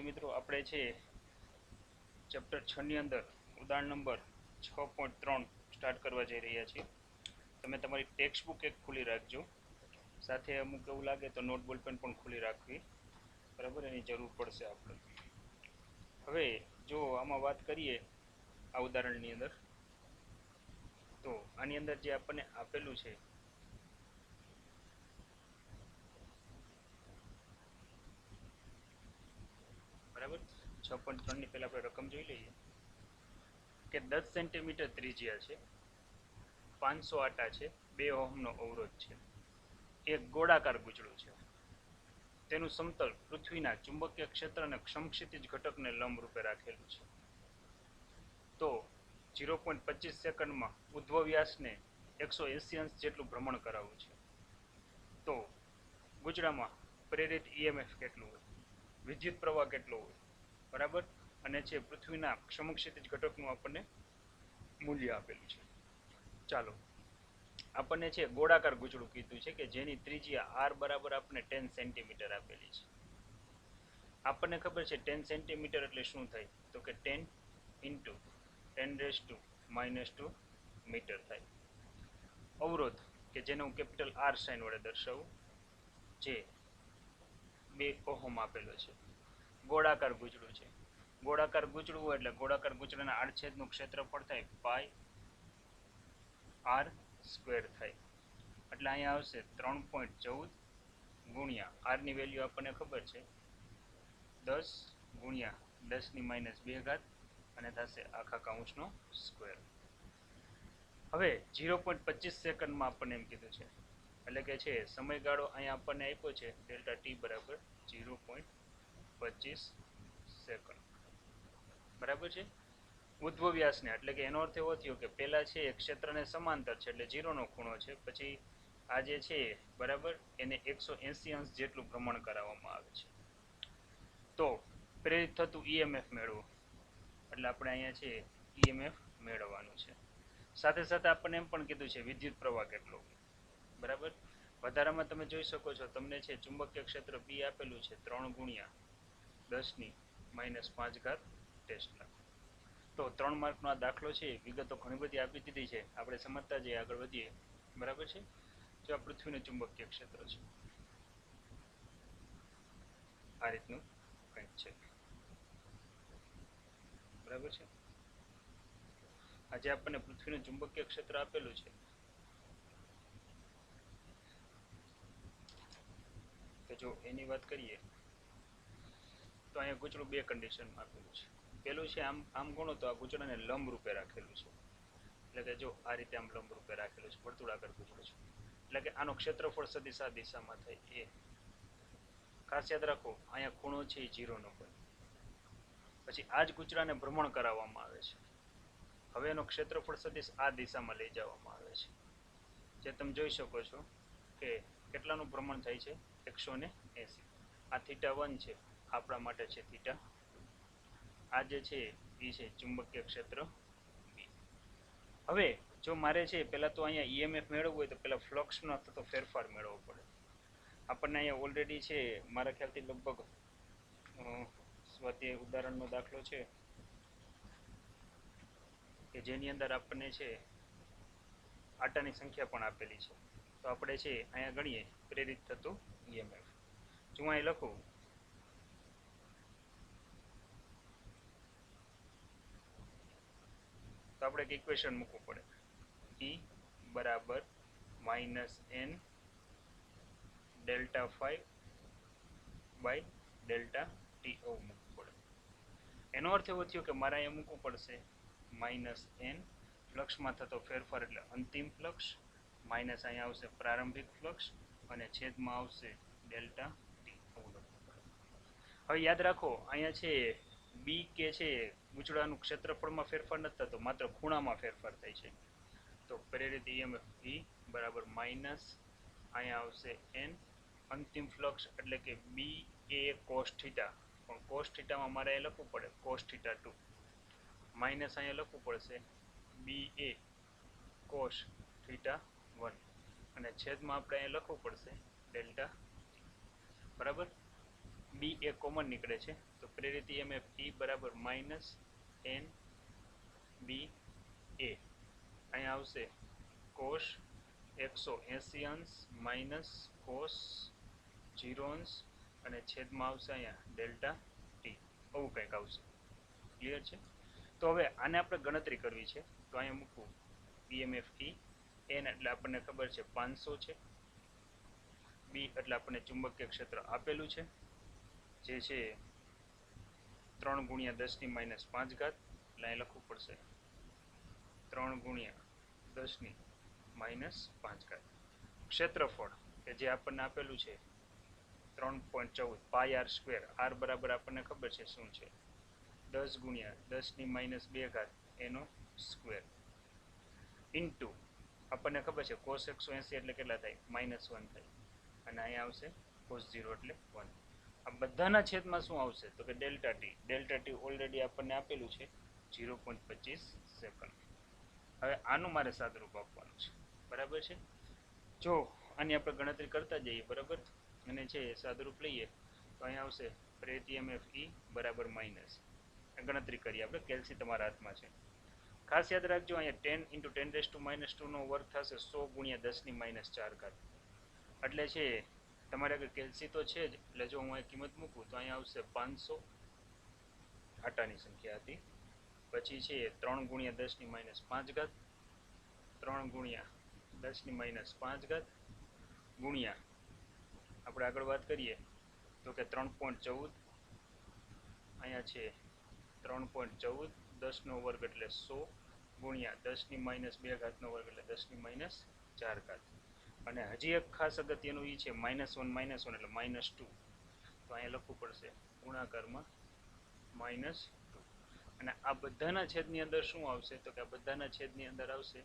મિત્રો આપણે છે ચેપ્ટર 6 ની અંદર ઉદાહરણ નંબર 6.3 સ્ટાર્ટ કરવા જઈ રહ્યા છીએ. તમે તમારી ટેક્સ્ટ બુક એક ખુલ્લી રાખજો, સાથે અમુક એવું લાગે તો નોટ બોલ પેન પણ ખુલ્લી રાખવી, બરાબર, એની જરૂર પડશે આપણે. હવે જો આમાં વાત કરીએ આ ઉદાહરણની અંદર, તો આની અંદર જે આપણને આપેલું છે બરાબર, 6.3 ની પહેલા આપણે રકમ જોઈ લઈએ કે 10 સેન્ટીમીટર ત્રિજ્યા છે, 500 આટા છે, 2 ઓહમનો અવરોધ છે, એક ગોળાકાર ગુચડું છે, તેનું સમતલ પૃથ્વીના ચુંબકીય ક્ષેત્ર અને સમક્ષિતિજ ઘટકને લંબ રૂપે રાખેલું છે. તો 0.25 સેકન્ડમાં ઉદ્ભવ વ્યાસને 180 અંશ જેટલું ભ્રમણ કરાવવું છે. તો ગુચડામાં પ્રેરિત EMF કેટલું હોય, વિદ્યુત પ્રવાહ કેટલો હોય, બરાબર, અને છે પૃથ્વીના સમક્ષિતિજ ઘટકનું આપણને મૂલ્ય આપેલું છે. ચાલો, આપણને છે ગોળાકાર ગુચડું કીધું છે કે જેની ત્રિજ્યા r બરાબર આપણને 10 સેન્ટીમીટર આપેલી છે. આપણને ખબર છે 10 સેન્ટીમીટર એટલે શું થાય, તો કે 10 ઇન્ટુ 10⁻⁻2 મીટર થાય. અવરોધ કે જેને હું કેપિટલ R સાઇન વડે દર્શાવું, જે 2 ઓહમ આપેલો છે. ગોળાકાર ગુચડું છે, ગોળાકાર ગુચડું હોય એટલે ગોળાકાર ગુચડાના આડછેદનું ક્ષેત્રફળ થાય પાઈ r સ્ક્વેર થાય, એટલે અહીંયા આવશે 3.14 ગુણ્યા r ની વેલ્યુ આપણને ખબર છે 10 ગુણ્યા 10⁻2 અને થશે આખા કૌંસનો સ્ક્વેર. હવે 0.25 સેકન્ડમાં આપણને એમ કીધું છે, એટલે કે છે સમયગાળો અહીંયા આપણને આપ્યો છે ડેલ્ટા ટી બરાબર 0.25 સેકન્ડ, બરાબર છે. ઉદ્ભવ વ્યાસને એટલે કે એનો અર્થ એવો થયો કે પહેલા છે ક્ષેત્રને સમાંતર છે એટલે 0 નો ખૂણો છે, પછી આ જે છે બરાબર એને 180 અંશ જેટલું ભ્રમણ કરાવવામાં આવે છે. તો પ્રેરિત થતું EMF મેળવો, એટલે આપણે અહીંયા છે EMF મેળવવાનું છે. સાથે સાથે આપણને એમ પણ કીધું છે વિદ્યુત પ્રવાહ કેટલો, બરાબર. વધારામાં તમે જોઈ શકો છો તમને છે ચુંબકીય ક્ષેત્ર B આપેલું છે 3 ગુણ્યા 10⁻5 ટેસ્લા. તો 3 માર્કનો આ દાખલો છે, વિગતો ઘણી બધી આપી દીધી છે, આપણે સમજતા જઈએ, આગળ વધીએ, બરાબર છે. જો આ પૃથ્વીનું ચુંબકીય ક્ષેત્ર છે, આ રીતનું કંઈક છે, બરાબર છે. આજે આપણને પૃથ્વીનું ચુંબકીય ક્ષેત્ર આપેલું છે, તો જો એની વાત કરીએ તો અહીંયા ગુચડું 2 કન્ડિશનમાં આપેલું છે. પેલું છે આમ ગણો તો આ ગુચડાને લંબ રૂપે રાખેલું છે, એટલે કે જો આ રીતે આમ લંબ રૂપે રાખેલું છે, વર્તુળાકાર ગુચડું છે, એટલે કે આનો ક્ષેત્રફળ સદિશ આ દિશામાં થાય એ. ખાસ યાદ રાખો અહીંયા ખૂણો છે એ 0 નો બને. પછી આ જ ગુચડાને ભ્રમણ કરાવવામાં આવે છે. હવે એનો ક્ષેત્રફળ સદિશ આ દિશામાં લઈ જવામાં આવે છે, જે તમે જોઈ શકો છો કે કેટલાનું ભ્રમણ થાય છે 180. આ θ1 છે, આપણા માટે છે θ2. આ જે છે એ છે ચુંબકીય ક્ષેત્ર B. હવે જો મારે છે પહેલા તો અહીંયા EMF મેળવવું હોય તો પહેલા ફ્લક્સનો થતો ફેરફાર મેળવવો પડે. આપણને અહીંયા ઓલરેડી છે મારા ખ્યાલથી લગભગ સ્વાધ્યાય ઉદાહરણનો દાખલો છે કે જેની અંદર આપણને છે આટાની સંખ્યા પણ આપેલી છે. તો આપણે છે અહીંયા ગણીએ પ્રેરિત થતું EMF. જો હું અહીં લખું તો આપણે એક ઇક્વેશન મૂકવું પડે, E બરાબર -n delta phi by delta t મૂકવું પડે. એનો અર્થ એવો થયો કે મારે અહીંયા મૂકવું પડશે -n, ફ્લક્સમાં થતો ફેરફાર એટલે અંતિમ ફ્લક્સ, માઇનસ અહીંયા આવશે પ્રારંભિક ફ્લક્સ અને છેદમાં આવશે ડેલ્ટા ટી. હવે યાદ રાખો અહીંયા છે બી કે છે ગુચડાનું ક્ષેત્રફળમાં ફેરફાર નથી થતો, માત્ર ખૂણામાં ફેરફાર થાય છે. તો પ્રેરિત EMF E બરાબર માઇનસ અહીંયા આવશે n, અંતિમ ફ્લક્સ એટલે કે બી એ કોસ થીટા, પણ કોસ થીટામાં મારે એ લખવું પડે કોસ થીટા 2, માઇનસ અહીંયા લખવું પડશે બી એ કોસ થીટા 1 અને છેદમાં આપણે અહીંયા લખવું પડશે ડેલ્ટા, બરાબર. બી એ કોમન નીકળે છે તો પ્રેરિત EMF E બરાબર માઇનસ એન બી એ. અહીંયા આવશે કોસ 180 અંશ માઇનસ કોસ 0 અંશ અને છેદમાં આવશે અહીંયા ડેલ્ટા ટી, આવું કંઈક આવશે. ક્લિયર છે? તો હવે આને આપણે ગણતરી કરવી છે, તો અહીંયા મૂકવું EMF E. એન એટલે આપણને ખબર છે 500 છે. બી એટલે આપણને ચુંબકીય ક્ષેત્ર આપેલું છે, જે છે 3 ગુણ્યા 10 ની માઇનસ 5 ઘાત. એટલે અહીં લખવું પડશે 3 ગુણ્યા 10 ની માઇનસ 5 ઘાત. ક્ષેત્રફળ કે જે આપણને આપેલું છે 3.14 પાઈ આર સ્ક્વેર. આર બરાબર આપણને ખબર છે શું છે, 10 ગુણ્યા 10 ની માઇનસ 2 ઘાત એનો સ્ક્વેર ઇન્ટુ આપણને ખબર છે કોસ 180 એટલે કેટલા થાય, -1 થાય. અને અહીંયા આવશે કોસ 0 એટલે 1. આ બધાના છેદમાં શું આવશે તો કે delta T. Delta T already આપણને આપેલું છે 0.25 સેકન્ડ. હવે આનું મારે સાદુરૂપ આપવાનું છે, બરાબર છે. જો આની આપણે ગણતરી કરતા જઈએ, બરાબર, અને છે સાદુરૂપ લઈએ તો અહીંયા આવશે પ્રેરિત EMF E બરાબર માઇનસ. ગણતરી કરીએ આપણે, કેલ્સી તમારા હાથમાં છે. ખાસ યાદ રાખજો અહીંયા 10 × 10⁻² નો વર્ગ થશે 100 ગુણ્યા 10 ની માઇનસ 4 ઘાત. એટલે છે તમારે આગળ કેલ્સી તો છે જ, એટલે જો હું અહીં કિંમત મૂકું તો અહીંયા આવશે 500 આટાની સંખ્યા હતી. પછી છે 3 ગુણ્યા 10 ની માઇનસ 5 ઘાત, 3 ગુણ્યા 10 ની માઇનસ 5 ઘાત ગુણ્યા આપણે આગળ વાત કરીએ તો કે 3.14, અહીંયા છે 3.14, 10 નો વર્ગ એટલે 100 ગુણ્યા 10 ની માઇનસ 2 ઘાતનો વર્ગ એટલે 10 ની માઇનસ 4 ઘાત. અને હજી એક ખાસ અગત્યનું એ છે -1 એટલે -2. તો અહીંયા લખવું પડશે ગુણાકારમાં -2. અને આ બધાના છેદની અંદર શું આવશે તો કે આ બધાના છેદની અંદર આવશે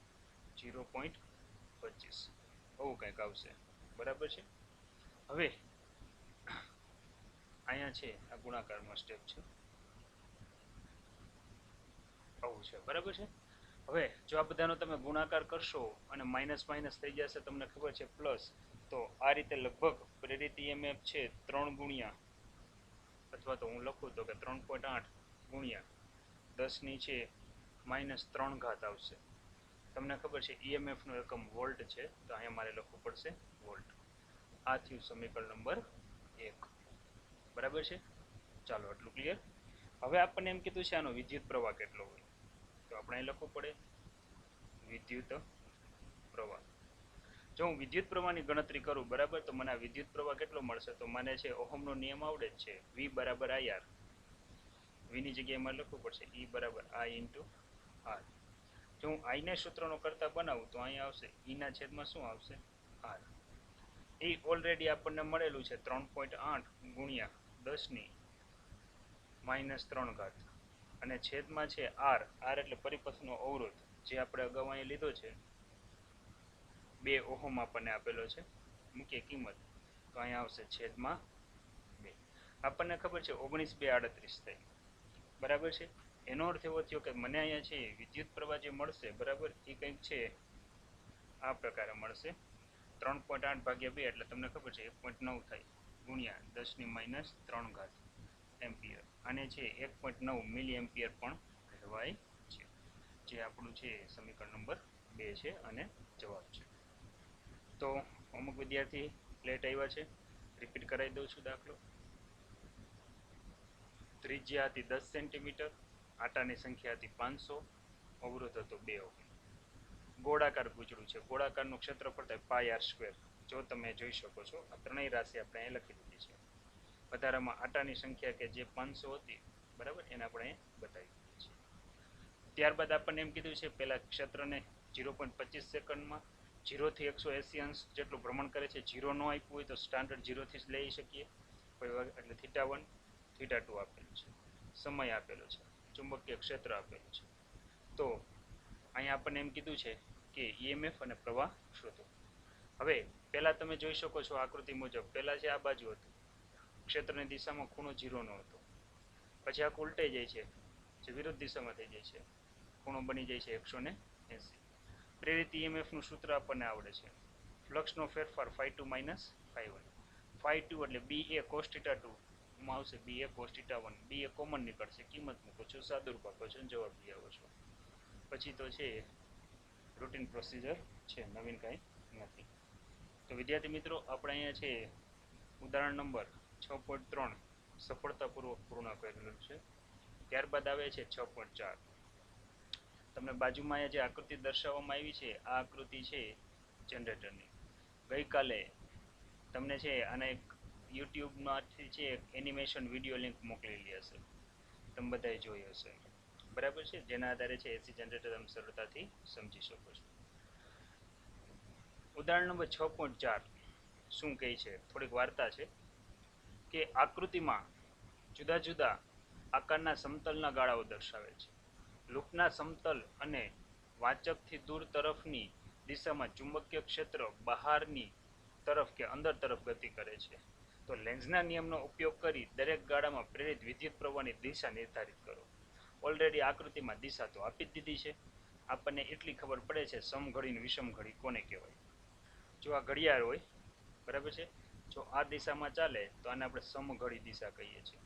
0.25, આવું કંઈક આવશે, બરાબર છે. હવે અહીંયા છે આ ગુણાકારમાં સ્ટેપ છે, આવું છે, બરાબર છે. હવે જો આ બધાનો તમે ગુણાકાર કરશો અને માઇનસ માઇનસ થઈ જશે, તમને ખબર છે પ્લસ, તો આ રીતે લગભગ પ્રેરિત EMF છે 3 ગુણ્યા, અથવા તો હું લખું તો કે 3.8 ગુણ્યા 10 ની છે -3 ઘાત આવશે. તમને ખબર છે EMF નો એકમ વોલ્ટ છે, તો અહીંયા મારે લખવું પડશે વોલ્ટ. આ થયું સમીકરણ નંબર 1, બરાબર છે. ચાલો આટલું ક્લિયર. હવે આપણને એમ કીધું છે આનો વિદ્યુત પ્રવાહ કેટલો હોય, તો આપણે અહીં લખવું પડે વિદ્યુત પ્રવાહ. જો હું વિદ્યુત પ્રવાહની ગણતરી કરું, બરાબર, તો મને આ વિદ્યુત પ્રવાહ કેટલો મળશે, તો મને છે ઓહમનો નિયમ આવડે જ છે, V બરાબર IR. V ની જગ્યાએ મારે લખવું પડશે E બરાબર I × R. જો હું I ને સૂત્રનો કરતા બનાવું તો અહીંયા આવશે E ના છેદમાં શું આવશે R. એ ઓલરેડી આપણને મળેલું છે 3.8 ગુણ્યા 10 ની -3 ઘાત, અને છેદમાં છે R. R એટલે પરિપથનો અવરોધ, જે આપણે અગાઉ અહીં લીધો છે 2 ઓહમ આપણને આપેલો છે. મૂકીએ કિંમત તો અહીંયા આવશે છેદમાં 2. આપણને ખબર છે 19/238 થાય, બરાબર છે. એનો અર્થ એવો થયો કે મને અહીંયા છે વિદ્યુત પ્રવાહ જે મળશે, બરાબર, એ કંઈક છે આ પ્રકારે મળશે 3.8 ભાગ્યા 2 એટલે તમને ખબર છે 1.9 થાય ગુણ્યા 10 ની માઇનસ 3 ઘાત એમ્પિયર. આને છે 1.9 મિલી એમ્પિયર પણ કહેવાય છે, જે આપણું છે સમીકરણ નંબર 2 છે અને જવાબ છે. તો અમુક વિદ્યાર્થી લેટ આવ્યા છે, રિપીટ કરાવી દઉં છું. દાખલો, ત્રિજ્યા હતી 10 સેન્ટીમીટર, આટાની સંખ્યા હતી 500, અવરોધ હતો 2 ઓહમ. ગોળાકાર પૂંછડું છે, ગોળાકારનું ક્ષેત્રફળ થાય પાઈ આર સ્ક્વેર. જો તમે જોઈ શકો છો આ ત્રણેય રાશિ આપણે અહીં લખી દીધી છે. વધારામાં આટાની સંખ્યા કે જે 500 હતી, બરાબર, એને આપણે બતાવી દીધી છે. ત્યારબાદ આપણને એમ કીધું છે પહેલા ક્ષેત્રને 0.25 સેકન્ડમાં 0 થી 180 અંશ જેટલું ભ્રમણ કરે છે. 0 નો આપ્યું હોય તો સ્ટાન્ડર્ડ 0 થી જ લઈ શકીએ, એટલે θ1 θ2 આપેલું છે, સમય આપેલો છે, ચુંબકીય ક્ષેત્ર આપેલું છે. તો અહીંયા આપણને એમ કીધું છે કે EMF અને પ્રવાહ શોધો. હવે પહેલા તમે જોઈ શકો છો આકૃતિ મુજબ, પહેલા છે આ બાજુ હતું, ક્ષેત્રની દિશામાં ખૂણો 0 નો હતો. પછી આ ઉલટાઈ જાય છે, જે વિરુદ્ધ દિશામાં થઈ જાય છે, ખૂણો બની જાય છે 180. પ્રેરિત EMF નું સૂત્ર આપણને આવડે છે, ફ્લક્સનો ફેરફાર ϕ2 - ϕ1. ϕ2 એટલે BA cos θ2 માં આવશે BA cos theta 1, BA common નીકળશે, કિંમત મૂકો છો, સાદુર ભાગો છો, જવાબ લઈ આવો છો. પછી તો છે રૂટીન પ્રોસિજર છે, નવીન કાંઈ નથી. તો વિદ્યાર્થી મિત્રો આપણે અહીંયા છે ઉદાહરણ નંબર 6.3 સફળતાપૂર્વક પૂર્ણ કરેલું છે. ત્યારબાદ આવે છે 6.4. તમને બાજુમાં અહીંયા જે આકૃતિ દર્શાવવામાં આવી છે આ આકૃતિ છે જનરેટરની. ગઈકાલે તમને છે આને એક યુટ્યુબમાંથી છે એનિમેશન વિડીયો લિંક મોકલેલી હશે, તમે બધાએ જોઈ હશે, બરાબર છે, જેના આધારે છે એસી જનરેટર તમે સરળતાથી સમજી શકો છો. ઉદાહરણ નંબર 6.4 શું કહે છે, થોડીક વાર્તા છે કે આકૃતિમાં જુદા જુદા આકારના સમતલના ગાળાઓ દર્શાવે છે. લૂપના સમતલ અને વાચકથી દૂર તરફની દિશામાં ચુંબકીય ક્ષેત્ર બહારની તરફ કે અંદર તરફ ગતિ કરે છે. તો લેન્ઝના નિયમનો ઉપયોગ કરી દરેક ગાળામાં પ્રેરિત વિદ્યુત પ્રવાહની દિશા નિર્ધારિત કરો. ઓલરેડી આકૃતિમાં દિશા તો આપી જ દીધી છે, આપણને એટલી ખબર પડે છે સમઘડી અને વિષમઘડી કોને કહેવાય. જો આ ઘડિયાળ હોય, બરાબર છે, જો આ દિશામાં ચાલે તો આને આપણે સમઘડી દિશા કહીએ છીએ.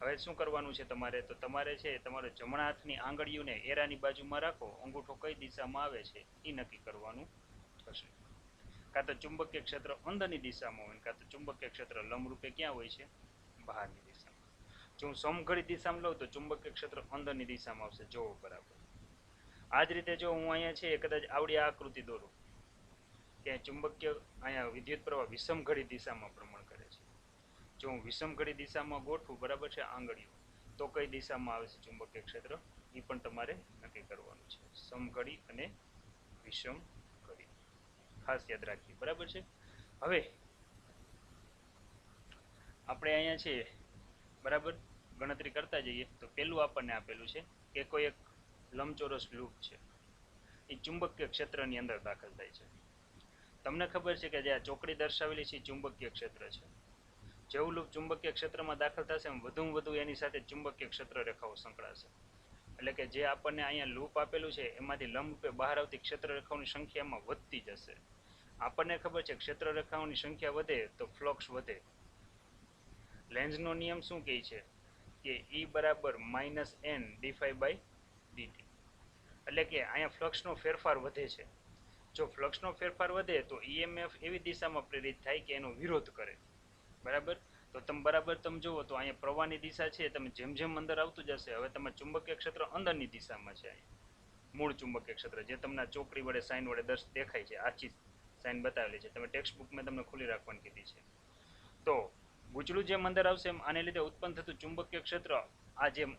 હવે શું કરવાનું છે તમારે, તો તમારે છે તમારો જમણા હાથની આંગળીઓને એરાની બાજુમાં રાખો, અંગૂઠો કઈ દિશામાં આવે છે એ નક્કી કરવાનું થશે. કાં તો ચુંબકીય ક્ષેત્ર અંદરની દિશામાં હોય, કાં તો ચુંબકીય ક્ષેત્ર લંબરૂપે ક્યાં હોય છે, બહારની દિશામાં. જો હું સમઘડી દિશામાં લઉં તો ચુંબકીય ક્ષેત્ર અંદરની દિશામાં આવશે, જોવો બરાબર. આ જ રીતે જો હું અહીંયા છે કદાચ આવડી આકૃતિ દોરું કે ચુંબકીય અહીંયા વિદ્યુત પ્રવાહ વિષમઘડી દિશામાં ભ્રમણ કરે છે. જો હું વિષમઘડી દિશામાં ગોઠવું, બરાબર છે, આંગળીઓ, તો કઈ દિશામાં આવે છે ચુંબકીય ક્ષેત્ર એ પણ તમારે નક્કી કરવાનું છે. સમઘડી અને વિષમઘડી ખાસ યાદ રાખીએ, બરાબર છે. હવે આપણે અહીંયા છે બરાબર ગણતરી કરતા જઈએ તો પેલું આપણને આપેલું છે કે કોઈ એક લંબચોરસ લૂપ છે, એ ચુંબકીય ક્ષેત્રની અંદર દાખલ થાય છે. તમને ખબર છે કે જે આ ચોકડી દર્શાવેલી છે એ ચુંબકીય ક્ષેત્ર છે. જેવું લૂપ ચુંબકીય ક્ષેત્રમાં દાખલ થશે એમ વધુમાં વધુ એની સાથે ચુંબકીય ક્ષેત્ર રેખાઓ સંકળાશે. એટલે કે જે આપણને અહીંયા લૂપ આપેલું છે એમાંથી લંબરૂપે બહાર આવતી ક્ષેત્ર રેખાઓની સંખ્યામાં વધતી જશે. આપણને ખબર છે ક્ષેત્ર રેખાઓની સંખ્યા વધે તો ફ્લક્સ વધે. લેન્ઝનો નિયમ શું કહે છે કે E બરાબર -n dϕ/dt. એટલે કે અહીંયા ફ્લક્સનો ફેરફાર વધે છે. જો ફ્લક્સનો ફેરફાર વધે તો EMF એવી દિશામાં પ્રેરિત થાય કે એનો વિરોધ કરે, બરાબર. તો તમે જુઓ તો અહીંયા પ્રવાહની દિશા છે, તમે જેમ જેમ અંદર આવતું જશે, હવે તમારે ચુંબકીય ક્ષેત્ર અંદરની દિશામાં છે. મૂળ ચુંબકીય ક્ષેત્ર જે તમને ચોકડી વડે સાઇન વડે દેખાય છે, આછી સાઇન બતાવેલી છે, તમે ટેક્સ્ટ બુકમાં તમને ખુલ્લી રાખવાની કીધી છે. તો ગૂંચળું જેમ અંદર આવશે એમ આને લીધે ઉત્પન્ન થતું ચુંબકીય ક્ષેત્ર આ જેમ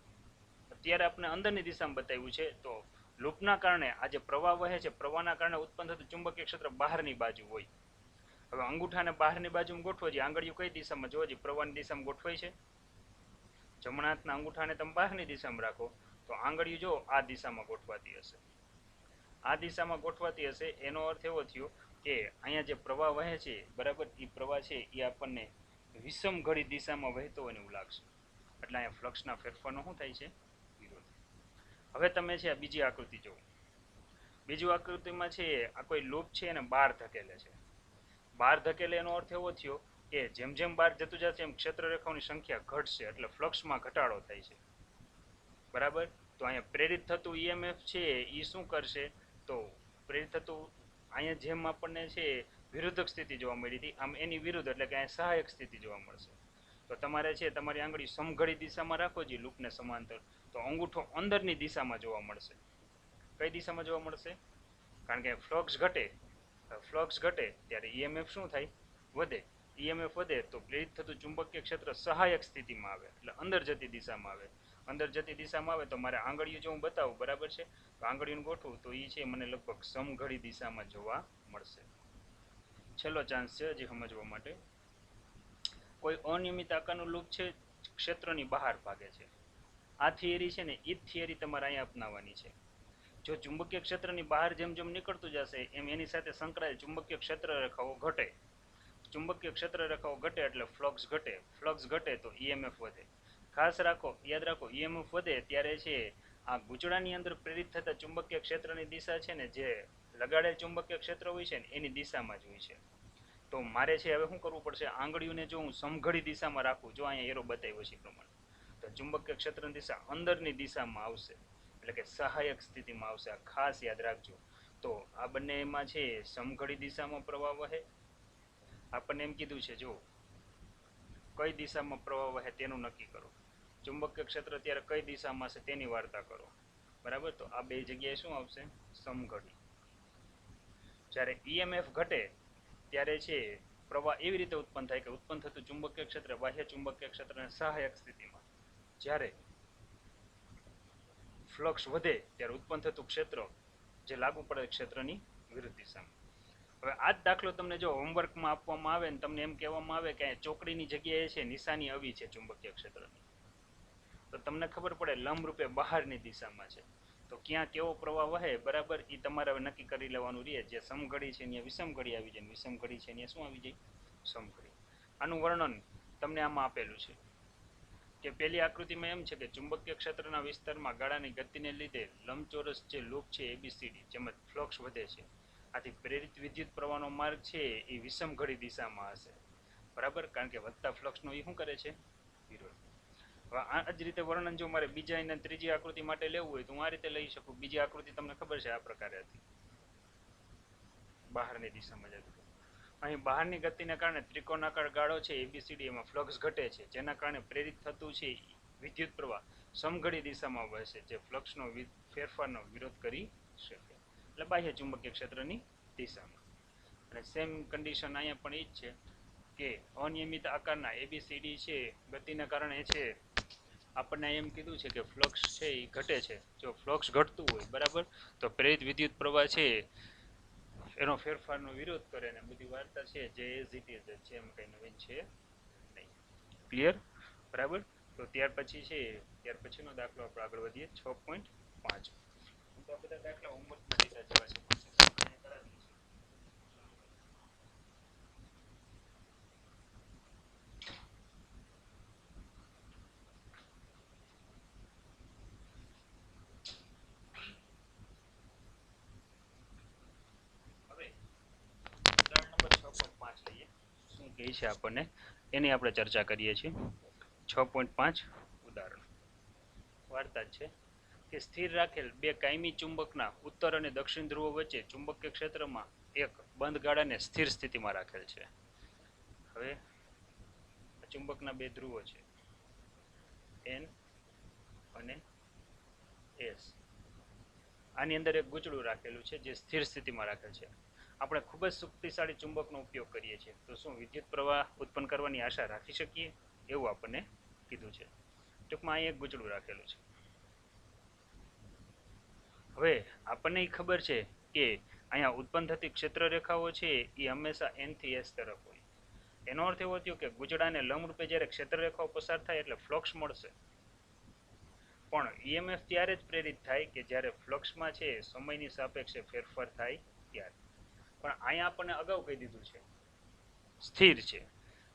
અત્યારે આપણે અંદરની દિશામાં બતાવ્યું છે, તો લૂપના કારણે આ જે પ્રવાહ વહે છે, પ્રવાહના કારણે ઉત્પન્ન થતું ચુંબકીય ક્ષેત્ર બહારની બાજુ હોય. હવે અંગૂઠાને બહારની બાજુમાં ગોઠવો, આંગળીઓ કઈ દિશામાં જોવો, પ્રવાહની દિશામાં ગોઠવાય છે. જમણા હાથના અંગૂઠાને તમે બહારની દિશામાં રાખો તો આંગળીઓ જો આ દિશામાં ગોઠવાતી હશે, આ દિશામાં ગોઠવાતી હશે. એનો અર્થ એવો થયો કે અહીંયા જે પ્રવાહ વહે છે, બરાબર, એ પ્રવાહ છે એ આપણને વિષમઘડી દિશામાં વહેતો હોય એવું લાગશે. એટલે અહીંયા ફ્લક્સના ફેરફારનો શું થાય છે, વિરોધ. હવે તમે છે બીજી આકૃતિ જુઓ. બીજી આકૃતિમાં છે આ કોઈ લૂપ છે એને બહાર ધકેલે છે. બહાર ધકેલે એનો અર્થ એવો થયો કે જેમ જેમ બહાર જતું જશે એમ ક્ષેત્ર રેખાઓની સંખ્યા ઘટશે, એટલે ફ્લક્સમાં ઘટાડો થાય છે, બરાબર. તો અહીંયા પ્રેરિત થતું EMF છે એ શું કરશે, તો પ્રેરિત થતું અહીંયા જેમ આપણને છે વિરુદ્ધક સ્થિતિ જોવા મળી હતી, આમ એની વિરુદ્ધ, એટલે કે અહીંયા સહાયક સ્થિતિ જોવા મળશે. તો તમારે છે તમારી આંગળી સમઘડી દિશામાં રાખો જે લૂપને સમાંતર, તો અંગૂઠો અંદરની દિશામાં જોવા મળશે. કઈ દિશામાં જોવા મળશે, કારણ કે ફ્લક્સ ઘટે ત્યારે EMF શું થાય, વધે. EMF વધે તો પ્રેરિત થતું ચુંબકીય ક્ષેત્ર સહાયક સ્થિતિમાં આવે, એટલે અંદર જતી દિશામાં આવે. અંદર જતી દિશામાં આવે તો મારે આંગળીઓ જો હું બતાવું, બરાબર છે, તો આંગળીઓને ગોઠવું તો એ છે મને લગભગ સમઘડી દિશામાં જોવા મળશે. છેલ્લો ચાન્સ છે હજી સમજવા માટે. કોઈ અનિયમિત આકારનું લૂપ છે, ક્ષેત્રની બહાર ભાગે છે. આ થિયરી છે ને એ જ થિયરી તમારે અહીંયા અપનાવવાની છે. જો ચુંબકીય ક્ષેત્રની બહાર જેમ જેમ નીકળતું જશે એમ એની સાથે સંકળાયેલ ચુંબકીય ક્ષેત્ર રેખાઓ ઘટે. ચુંબકીય ક્ષેત્ર રેખાઓ ઘટે એટલે ફ્લક્સ ઘટે. ફ્લક્સ ઘટે તો EMF વધે. ખાસ રાખો, યાદ રાખો, EMF વધે ત્યારે છે આ ગૂંચળાની અંદર પ્રેરિત થતા ચુંબકીય ક્ષેત્રની દિશા છે ને જે લગાડેલ ચુંબકીય ક્ષેત્ર હોય છે ને એની દિશામાં જ હોય છે. તો મારે છે હવે શું કરવું પડશે, આંગળીઓને જો હું સમઘડી દિશામાં રાખું, જો અહીંયા એરો બતાવ્યો છે એ પ્રમાણે, તો ચુંબકીય ક્ષેત્રની દિશા અંદરની દિશામાં આવશે, એટલે કે સહાયક સ્થિતિમાં આવશે. આ ખાસ યાદ રાખજો. તો આ બંનેમાં છે સમઘડી દિશામાં પ્રવાહ વહે. આપણને એમ કીધું છે જો કઈ દિશામાં પ્રવાહ વહે તેનું નક્કી કરો, ચુંબકીય ક્ષેત્ર અત્યારે કઈ દિશામાં છે તેની વાર્તા કરો. બરાબર, તો આ બે જગ્યાએ શું આવશે, સમઘડી. જ્યારે ઈએમએફ ઘટે ત્યારે છે પ્રવાહ એવી રીતે ઉત્પન્ન થાય કે ઉત્પન્ન થતું ચુંબકીય ક્ષેત્ર બાહ્ય ચુંબકીય ક્ષેત્રને સહાયક સ્થિતિમાં, જ્યારે ફ્લક્સ વધે ત્યારે ઉત્પન્ન થતું ક્ષેત્ર જે લાગુ પડે ક્ષેત્રની વિરુદ્ધ દિશામાં. હવે આ જ દાખલો તમને જો હોમવર્કમાં આપવામાં આવે ને તમને એમ કહેવામાં આવે કે ચોકડીની જગ્યાએ છે નિશાની આવી છે ચુંબકીય ક્ષેત્રની, તો તમને ખબર પડે લંબરૂપે બહારની દિશામાં છે, તો ક્યાં કેવો પ્રવાહ વહે બરાબર એ તમારે નક્કી કરી લેવાનું રહે. જે સમઘડી છે ત્યાં વિષમઘડી આવી જાય, વિષમઘડી છે ત્યાં શું આવી જાય, સમઘડી. આનું વર્ણન તમને આમાં આપેલું છે કે પેલી આકૃતિમાં એમ છે કે ચુંબકીય ક્ષેત્રના વિસ્તારમાં ગાળાની ગતિને લીધે લંબચોરસ જે લૂપ છે એબીસીડી જેમાં ફ્લક્સ વધે છે, આથી પ્રેરિત વિદ્યુત પ્રવાહનો માર્ગ છે એ વિષમઘડી દિશામાં હશે. બરાબર, કારણ કે વધતા ફ્લક્સનો એ શું કરે છે, વિરોધ. હવે આ જ રીતે વર્ણન જો મારે બીજા અને ત્રીજી આકૃતિ માટે લેવું હોય તો હું આ રીતે લઈ શકું. બીજી આકૃતિ તમને ખબર છે આ પ્રકારે હતી, બહારની દિશામાં જતી. અહીં બહારની ગતિને કારણે ત્રિકોણાકાર ગાળો છે એબીસીડી એમાં ફ્લક્સ ઘટે છે, જેના કારણે પ્રેરિત થતું છે વિદ્યુત પ્રવાહ સમઘડી દિશામાં વહેશે, જે ફ્લક્સનો ફેરફારનો વિરોધ કરી શકે, એટલે બાહ્ય ચુંબકીય ક્ષેત્રની દિશામાં. અને સેમ કન્ડિશન અહીંયા પણ એ જ છે કે અનિયમિત આકારના એબીસીડી છે ગતિના કારણે છે આપણને એમ કીધું છે કે ફ્લક્સ છે એ ઘટે છે. જો ફ્લક્સ ઘટતું હોય બરાબર, તો પ્રેરિત વિદ્યુત પ્રવાહ છે એનો ફેરફારનો વિરોધ કરે ને બધી વાર્તા છે જે એઝ ઇટ ઇઝ છે, એમ કંઈ નવીન છે નહીં. ક્લિયર? બરાબર, તો ત્યાર પછીનો દાખલો આપણે આગળ વધીએ 6.5. તો આ બધા દાખલા હોમવર્કમાં લીધા જેવા છે. કહે છે આપણને એની આપણે ચર્ચા કરીએ છીએ. 6.5 ઉદાહરણ વાર્તા છે કે સ્થિર રાખેલ બે કાયમી ચુંબકના ઉત્તર અને દક્ષિણ ધ્રુવો વચ્ચે ચુંબકીય ક્ષેત્રમાં એક બંધ ગાળાને સ્થિર સ્થિતિમાં રાખેલ છે. હવે ચુંબકના બે ધ્રુવો છે N અને S. આની અંદર એક ગૂંચળું રાખેલું છે જે સ્થિર સ્થિતિમાં રાખેલ છે. આપણે ખૂબ જ શક્તિશાળી ચુંબકનો ઉપયોગ કરીએ છીએ, તો શું વિદ્યુત પ્રવાહ ઉત્પન્ન કરવાની આશા રાખી શકીએ, એવું આપણને કીધું છે. ટૂંકમાં અહીં એક ગૂંચળું રાખેલું છે. હવે આપણને ખબર છે કે અહીંયા ઉત્પન્ન થતી ક્ષેત્ર રેખાઓ છે એ હંમેશા N થી S તરફ હોય. એનો અર્થ એવો થયો કે ગૂંચળાને લંબરૂપે જ્યારે ક્ષેત્ર રેખાઓ પસાર થાય એટલે ફ્લક્સ મળશે, પણ ઈએમએફ ત્યારે જ પ્રેરિત થાય કે જ્યારે ફ્લક્સમાં છે સમયની સાપેક્ષે ફેરફાર થાય ત્યારે. પણ અહીંયા આપણને અગાઉ કહી દીધું છે સ્થિર છે,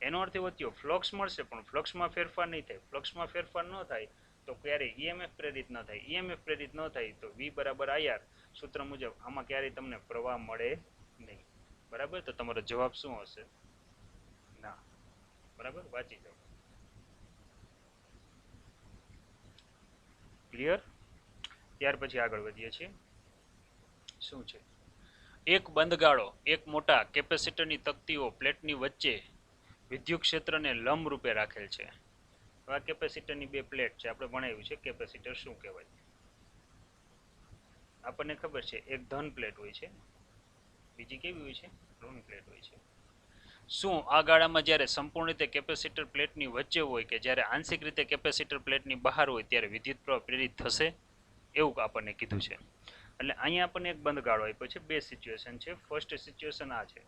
એનો અર્થ એવો થયો ફ્લક્સ મળશે પણ ફ્લક્સમાં ફેરફાર નહીં થાય. ફ્લક્સમાં ફેરફાર ન થાય તો ક્યારેય ઈએમએફ પ્રેરિત ન થાય. ઈએમએફ પ્રેરિત ન થાય તો V બરાબર IR સૂત્ર મુજબ આમાં ક્યારેય તમને પ્રવાહ મળે નહીં. બરાબર, તો તમારો જવાબ શું હશે, ના. બરાબર, વાંચી જાઓ. ક્લિયર? ત્યાર પછી આગળ વધીએ છીએ. શું છે, એક બંધ ગાળો એક મોટા કેપેસિટરની તકતીઓ પ્લેટની વચ્ચે વિદ્યુત ક્ષેત્રને લંબ રૂપે રાખેલ છે. આ કેપેસિટરની બે પ્લેટ છે, આપણે ભણાવ્યું છે કેપેસિટર શું કહેવાય. આપણને ખબર છે એક ધન પ્લેટ હોય છે, બીજી કેવી હોય છે, ઋણ પ્લેટ હોય છે. શું આ ગાળામાં જ્યારે સંપૂર્ણ રીતે કેપેસિટર પ્લેટની વચ્ચે હોય કે જ્યારે આંશિક રીતે કેપેસિટર પ્લેટની બહાર હોય ત્યારે વિદ્યુત પ્રવાહ પ્રેરિત થશે, એવું આપણને કીધું છે. એટલે અહીંયા આપણને એક બંધ ગાળો આપ્યો છે. બે સિચ્યુએશન છે. ફર્સ્ટ સિચ્યુએશન આ છે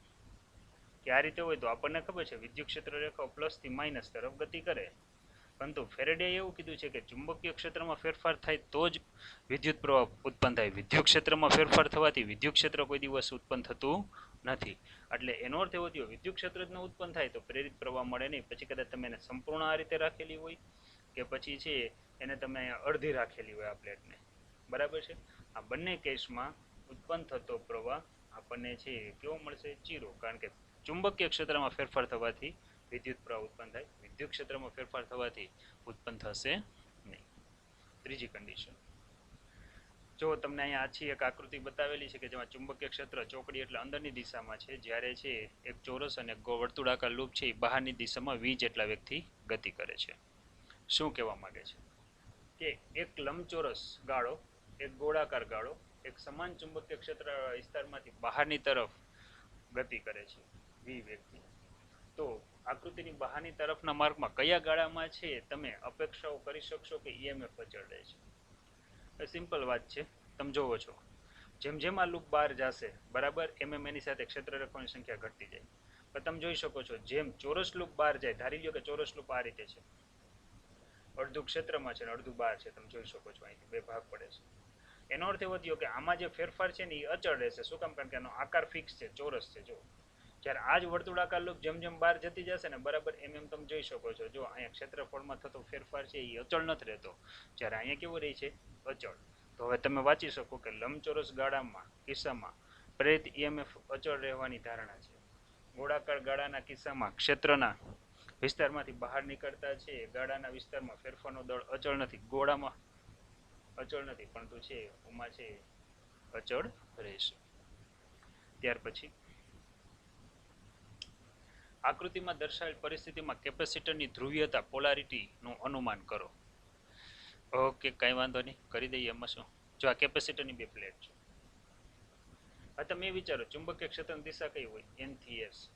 કે આ રીતે હોય તો આપણને ખબર છે વિદ્યુત ક્ષેત્ર રેખાઓ પ્લસથી માઇનસ તરફ ગતિ કરે, પરંતુ ફેરેડેએ એવું કીધું છે કે ચુંબકીય ક્ષેત્રમાં ફેરફાર થાય તો જ વિદ્યુત પ્રવાહ ઉત્પન્ન થાય. વિદ્યુત ક્ષેત્રમાં ફેરફાર થવાથી વિદ્યુત ક્ષેત્ર કોઈ દિવસ ઉત્પન્ન થતું નથી. એટલે એનો અર્થ એવો થયો વિદ્યુત ક્ષેત્ર જ ન ઉત્પન્ન થાય તો પ્રેરિત પ્રવાહ મળે નહીં. પછી કદાચ તમે એને સંપૂર્ણ આ રીતે રાખેલી હોય કે પછી છે એને તમે અહીંયા અડધી રાખેલી હોય આ પ્લેટને. બરાબર છે. આ બંને કેસમાં ઉત્પન્ન થતો પ્રવાહ આપણને છે કેવો મળશે, 0, કારણ કે ચુંબકીય ક્ષેત્રમાં ફેરફાર થવાથી વિદ્યુત પ્રવાહ ઉત્પન્ન થાય, વિદ્યુત ક્ષેત્રમાં ફેરફાર થવાથી ઉત્પન્ન થશે નહીં. ત્રીજી કન્ડિશન, જો તમને અહીંયા આછી એક આકૃતિ બતાવેલી છે કે જેમાં ચુંબકીય ક્ષેત્ર ચોકડી એટલે અંદરની દિશામાં છે, જ્યારે છે એક ચોરસ અને વર્તુળાકાર લૂપ છે એ બહારની દિશામાં v જેટલા વેગથી ગતિ કરે છે. શું કહેવા માંગે છે કે એક લંબચોરસ ગાળો, એક ગોળાકાર ગાળો એક સમાન ચુંબકીય ક્ષેત્ર વિસ્તારમાંથી બહારની તરફ ગતિ કરે છે v વેગથી. તો આકૃતિની બહારની તરફના માર્ગમાં કયા ગાળામાં છે તમે અપેક્ષાઓ કરી શકશો કે EMF અચળ રહે છે? સિમ્પલ વાત છે, તમે જોવો છો જેમ જેમ આ લૂપ બહાર જશે બરાબર એમ એની સાથે ક્ષેત્ર રેખાઓની સંખ્યા ઘટતી જાય. પણ તમે જોઈ શકો છો જેમ ચોરસ લૂપ બહાર જાય, ધારી લો કે ચોરસ લૂપ આ રીતે છે, અડધું ક્ષેત્રમાં છે ને અડધું બહાર છે, તમે જોઈ શકો છો અહીંથી બે ભાગ પડે છે. એનો અર્થ એવો થયો કે આમાં જે ફેરફાર છે ને એ અચળ રહેશે. શું કામ? કારણ કે એનો આકાર ફિક્સ છે, ચોરસ છે. જો જ્યારે આ જ વર્તુળાકાર લૂપ જેમ જેમ બહાર જતી જશે ને બરાબર એમ એમ તમે જોઈ શકો છો જો અહીંયા ક્ષેત્રફળમાં થતો ફેરફાર છે એ અચળ નથી રહેતો, જ્યારે અહીંયા કેવો રહે છે? અચળ. તો હવે તમે વાંચી શકો કે લંબચોરસ ગાળામાં કિસ્સામાં પ્રેરિત EMF અચળ રહેવાની ધારણા છે. ગોળાકાર ગાળાના કિસ્સામાં ક્ષેત્રના વિસ્તારમાંથી બહાર નીકળતા છે ગાળાના વિસ્તારમાં ફેરફારનો દળ અચળ નથી, ગોળામાં અચળ નથી, પરંતુ છે ઉમાં છે અચળ રહેશે. ત્યાર પછી આકૃતિમાં દર્શાવેલ પરિસ્થિતિમાં કેપેસિટરની ધ્રુવીયતા પોલારિટીનું અનુમાન કરો. ઓકે, કઈ વાંધો નહીં, કરી દઈએ. એમાં શું? જો આ કેપેસિટરની બે પ્લેટ છે. આ તમે વિચારો ચુંબકીય ક્ષેત્રની દિશા કઈ હોય? N થી S.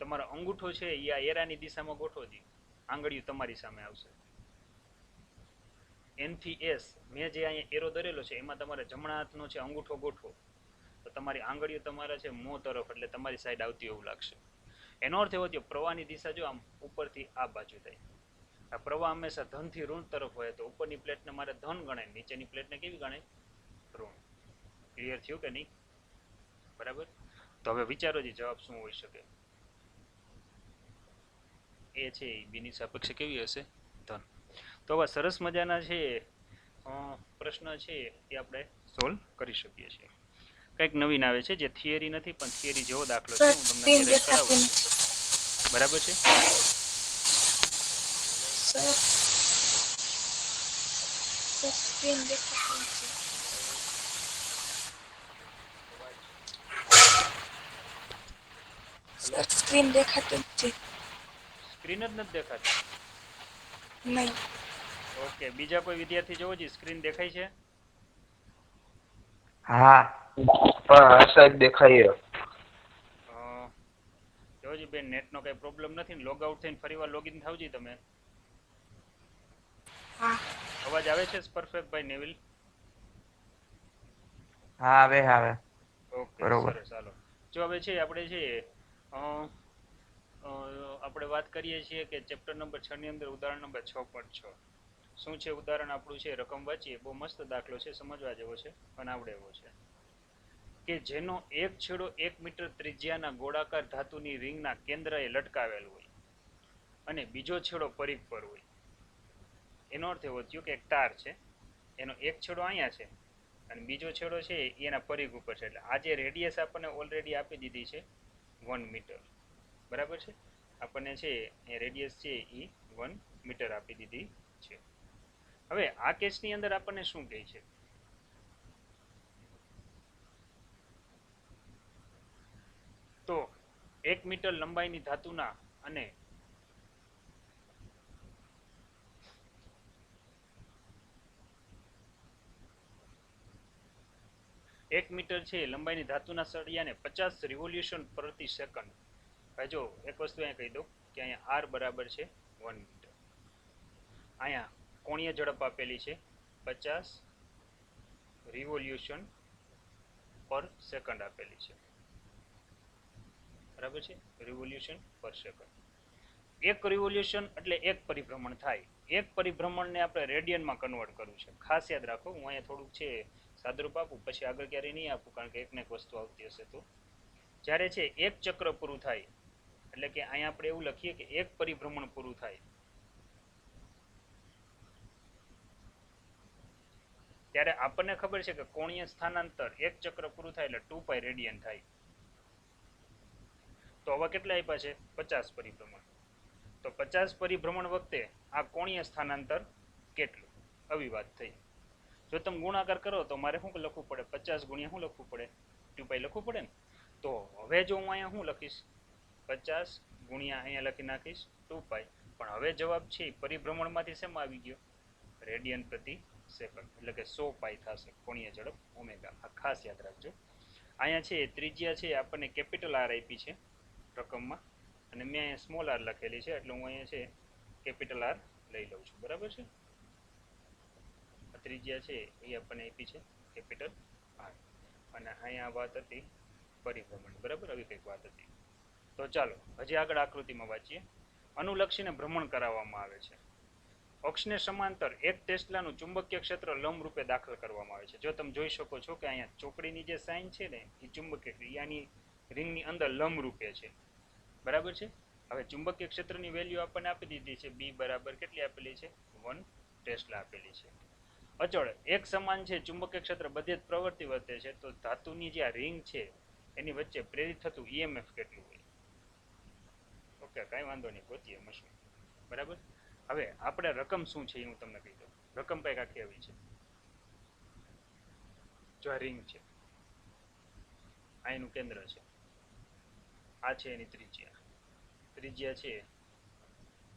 તમારો અંગૂઠો છે એ આ એરાની દિશામાં ગોઠવો દી, આંગળીઓ તમારી સામે આવશે. N થી S મેં જે અહીંયા એરો દરેલો છે એમાં તમારે જમણા હાથનો છે અંગૂઠો ગોઠવો તો તમારી આંગળીઓ તમારા છે મોં તરફ એટલે તમારી સાઈડ આવતી એવું લાગશે. એનો અર્થ એવો થયો પ્રવાહની દિશા જો આમ ઉપરથી આ બાજુ થાય. આ પ્રવાહ હંમેશા ધનથી ઋણ તરફ હોય તો ઉપરની પ્લેટને મારે ધન ગણાય, નીચેની પ્લેટને કેવી ગણાય? ઋણ. ક્લિયર થયું કે નહીં? બરાબર. તો હવે વિચારો જી જવાબ શું હોઈ શકે? એ છે બીની સાપેક્ષે કેવી હશે? ધન. તો હવે સરસ મજાના છે પ્રશ્ન છે એ આપણે સોલ્વ કરી શકીએ છીએ. કંઈક નવીન આવે છે જે થિયરી નથી પણ થિયરી જેવો દાખલો છે, હું તમને અત્યારે કરાવું છું. બરાબર છે? સ્ક્રીન દેખાતી નથી. સ્ક્રીન જ નથી દેખાતી? નહીં. ઓકે, બીજા કોઈ વિદ્યાર્થી જોવો જી સ્ક્રીન દેખાય છે? હા પણ સાહેબ દેખાય. જોજી બેન, નેટનો કઈ પ્રોબ્લેમ નથી ને? લોગ આઉટ થઈને ફરીવાર લોગિન થાવજી તમે. હા. અવાજ આવે છે પરફેક્ટ ભાઈ નેવિલ? હા આવે આવે. ઓકે બરોબર. સરસ. ચાલો જો હવે છે આપણે છે આપણે વાત કરીએ છીએ કે ચેપ્ટર નંબર 6 ની અંદર ઉદાહરણ નંબર 6.6 શું છે? ઉદાહરણ આપણું છે, રકમ વાંચીએ. બહુ મસ્ત દાખલો છે, સમજવા જેવો છે અને આવડે એવો છે. કે જેનો એક છેડો 1 મીટર ત્રિજ્યાના ગોળાકાર ધાતુની રિંગના કેન્દ્રએ લટકાવેલ હોય અને બીજો છેડો પરિઘ પર હોય. એનો અર્થ એવો થયો કે એક તાર છે, એનો એક છેડો અહીંયા છે અને બીજો છેડો છે એના પરિઘ ઉપર છે. એટલે આ જે રેડિયસ આપણને ઓલરેડી આપી દીધી છે 1 મીટર. બરાબર છે? આપણને છે એ રેડિયસ છે એ 1 મીટર આપી દીધી છે. હવે આ કેસની અંદર આપણને શું કહે છે? તો 1 મીટર લંબાઈની ધાતુના અને 1 મીટર છે લંબાઈની ધાતુના સળિયાને 50 રિવોલ્યુશન પ્રતિ સેકન્ડ. હવે જો એક વસ્તુ અહીંયા કહી દઉં કે અહીંયા R બરાબર છે 1 મીટર. અહીંયા કોણીય ઝડપ આપેલી છે 50 રિવોલ્યુશન પર સેકન્ડ આપેલી છે. બરાબર છે? રિવોલ્યુશન પર સેકન્ડ. એક રિવોલ્યુશન એટલે એક પરિભ્રમણ થાય. એક પરિભ્રમણને આપણે રેડિયનમાં કન્વર્ટ કરવું છે. ખાસ યાદ રાખો, હું અહીંયા થોડુંક છે સાદરૂપ આપું, પછી આગળ ક્યારેય નહીં આપું કારણ કે એકને એક વસ્તુ આવતી હશે. તો જ્યારે છે એક ચક્ર પૂરું થાય એટલે કે અહીંયા આપણે એવું લખીએ કે એક પરિભ્રમણ પૂરું થાય ત્યારે આપણને ખબર છે કે કોણીય સ્થાનાંતર એક ચક્ર પૂરું થાય એટલે 2π રેડિયન થાય. તો તો આવા કેટલા આપ્યા છે 50 પરિભ્રમણ. તો 50 પરિભ્રમણ વખતે આ કોણીય સ્થાનાંતર કેટલું? આવી વાત થઈ. જો તમે ગુણાકાર કરો તો મારે શું લખવું પડે? 50 ગુણ્યા શું લખવું પડે? 2π લખવું પડે ને. તો હવે જો હું અહીંયા શું લખીશ? 50 ગુણ્યા અહીંયા લખી નાખીશ 2π. પણ હવે જવાબ છે પરિભ્રમણમાંથી શેમાં આવી ગયો? રેડિયન પ્રતિ સેકન્ડ, એટલે કે 100π થશે કોણીય ઝડપ ઓમેગા. આ ખાસ યાદ રાખજો. અહીંયા છે ત્રિજ્યા છે આપણને કેપિટલ આર આપી છે રકમમાં, અને મેં અહીંયા સ્મોલ આર લખેલી છે, એટલે હું અહીંયા છે કેપિટલ આર લઈ લઉં છું. બરાબર છે. ત્રિજ્યા છે એ આપણને આપી છે કેપિટલ આર, અને અહીંયા વાત હતી પરિભ્રમણ. બરાબર, આવી કંઈક વાત હતી. તો ચાલો હજી આગળ આકૃતિમાં વાંચીએ. અનુલક્ષીને ભ્રમણ કરાવવામાં આવે છે. અક્ષને સમાંતર 1 ટેસ્લાનું ચુંબકીય ક્ષેત્ર લંબ રૂપે દાખલ કરવામાં આવે છે. જો તમે જોઈ શકો છો કે અહીંયા ચોકડીની જે સાઇન છે ને એ ચુંબકીય ક્રિયાની રિંગની અંદર લંબ રૂપે છે. બરાબર છે. હવે ચુંબકીય ક્ષેત્રની વેલ્યુ આપણને આપી દીધી છે. બી બરાબર કેટલી આપેલી છે? 1 ટેસ્લા આપેલી છે. અચળ એક સમાન છે ચુંબકીય ક્ષેત્ર બધે જ પ્રવૃત્તિ વર્તે છે. તો ધાતુની જે આ રિંગ છે એની વચ્ચે પ્રેરિત થતું ઈએમએફ કેટલું હોય? ઓકે, કાંઈ વાંધો નહીં, ગોતીએ મશીન. બરાબર. હવે આપણે રકમ શું છે એ હું તમને કહી દઉં. રકમ કંઈક આખી આવી છે. જો આ રિંગ છે, આ એનું કેન્દ્ર છે, આ છે એની ત્રિજ્યા. ત્રિજ્યા છે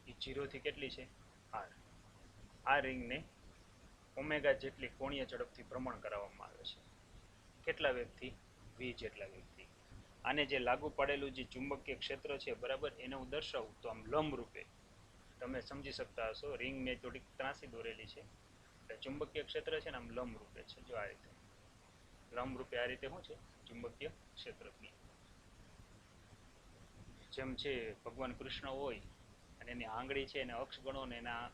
એ 0 થી કેટલી છે? r. આ રિંગને ઓમેગા જેટલી કોણીય ઝડપથી ભ્રમણ કરાવવામાં આવે છે. કેટલા વેગથી? v જેટલા વેગથી. આને જે લાગુ પાડેલું જે ચુંબકીય ક્ષેત્ર છે, બરાબર, એને હું દર્શાવું તો આમ લંબ રૂપે તમે સમજી શકતા હશો. રિંગ મેં થોડીક ત્રાસી દોરેલી છે, એટલે ચુંબકીય ક્ષેત્ર છે ને આમ લંબ રૂપે છે. જો આ રીતે લંબ રૂપે આ રીતે શું છે? ચુંબકીય ક્ષેત્ર. જેમ છે ભગવાન કૃષ્ણ હોય અને એની આંગળી છે એને અક્ષ ગણો ને એના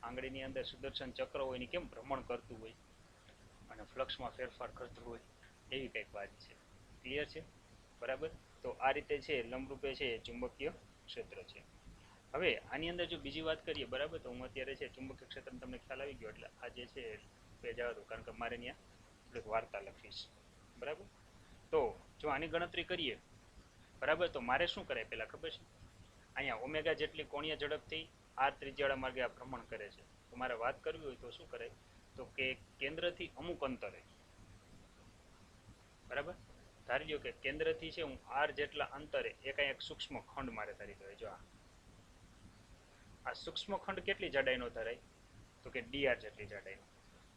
આંગળીની અંદર સુદર્શન ચક્ર હોય એની કેમ ભ્રમણ કરતું હોય અને ફ્લક્સમાં ફેરફાર કરતું હોય, એવી કંઈક વાત છે. ક્લિયર છે? બરાબર. તો આ રીતે છે લંબરૂપે છે ચુંબકીય ક્ષેત્ર છે. હવે આની અંદર જો બીજી વાત કરીએ, બરાબર, તો હું અત્યારે છે ચુંબકીય ક્ષેત્ર તમને ખ્યાલ આવી ગયો, એટલે આ જે છે પેજ આવતું, કારણ કે મારે ત્યાં થોડીક વાર્તા લખીશ. બરાબર. તો જો આની ગણતરી કરીએ, બરાબર, તો મારે શું કરાય પહેલાં ખબર છે? અહીંયા ઓમેગા જેટલી કોણીય ઝડપથી આ ત્રિજ્યાળા માર્ગે આ ભ્રમણ કરે છે. તો મારે વાત કરવી હોય તો શું કરાય? તો કે કેન્દ્રથી અમુક અંતરે, બરાબર, ધારી લો કે કેન્દ્રથી છે હું r જેટલા અંતરે એક સૂક્ષ્મ ખંડ મારે ધારી દો. જો આ સૂક્ષ્મ ખંડ કેટલી જાડાઈનો ધરાય? તો કે dr જેટલી જાડાઈનો.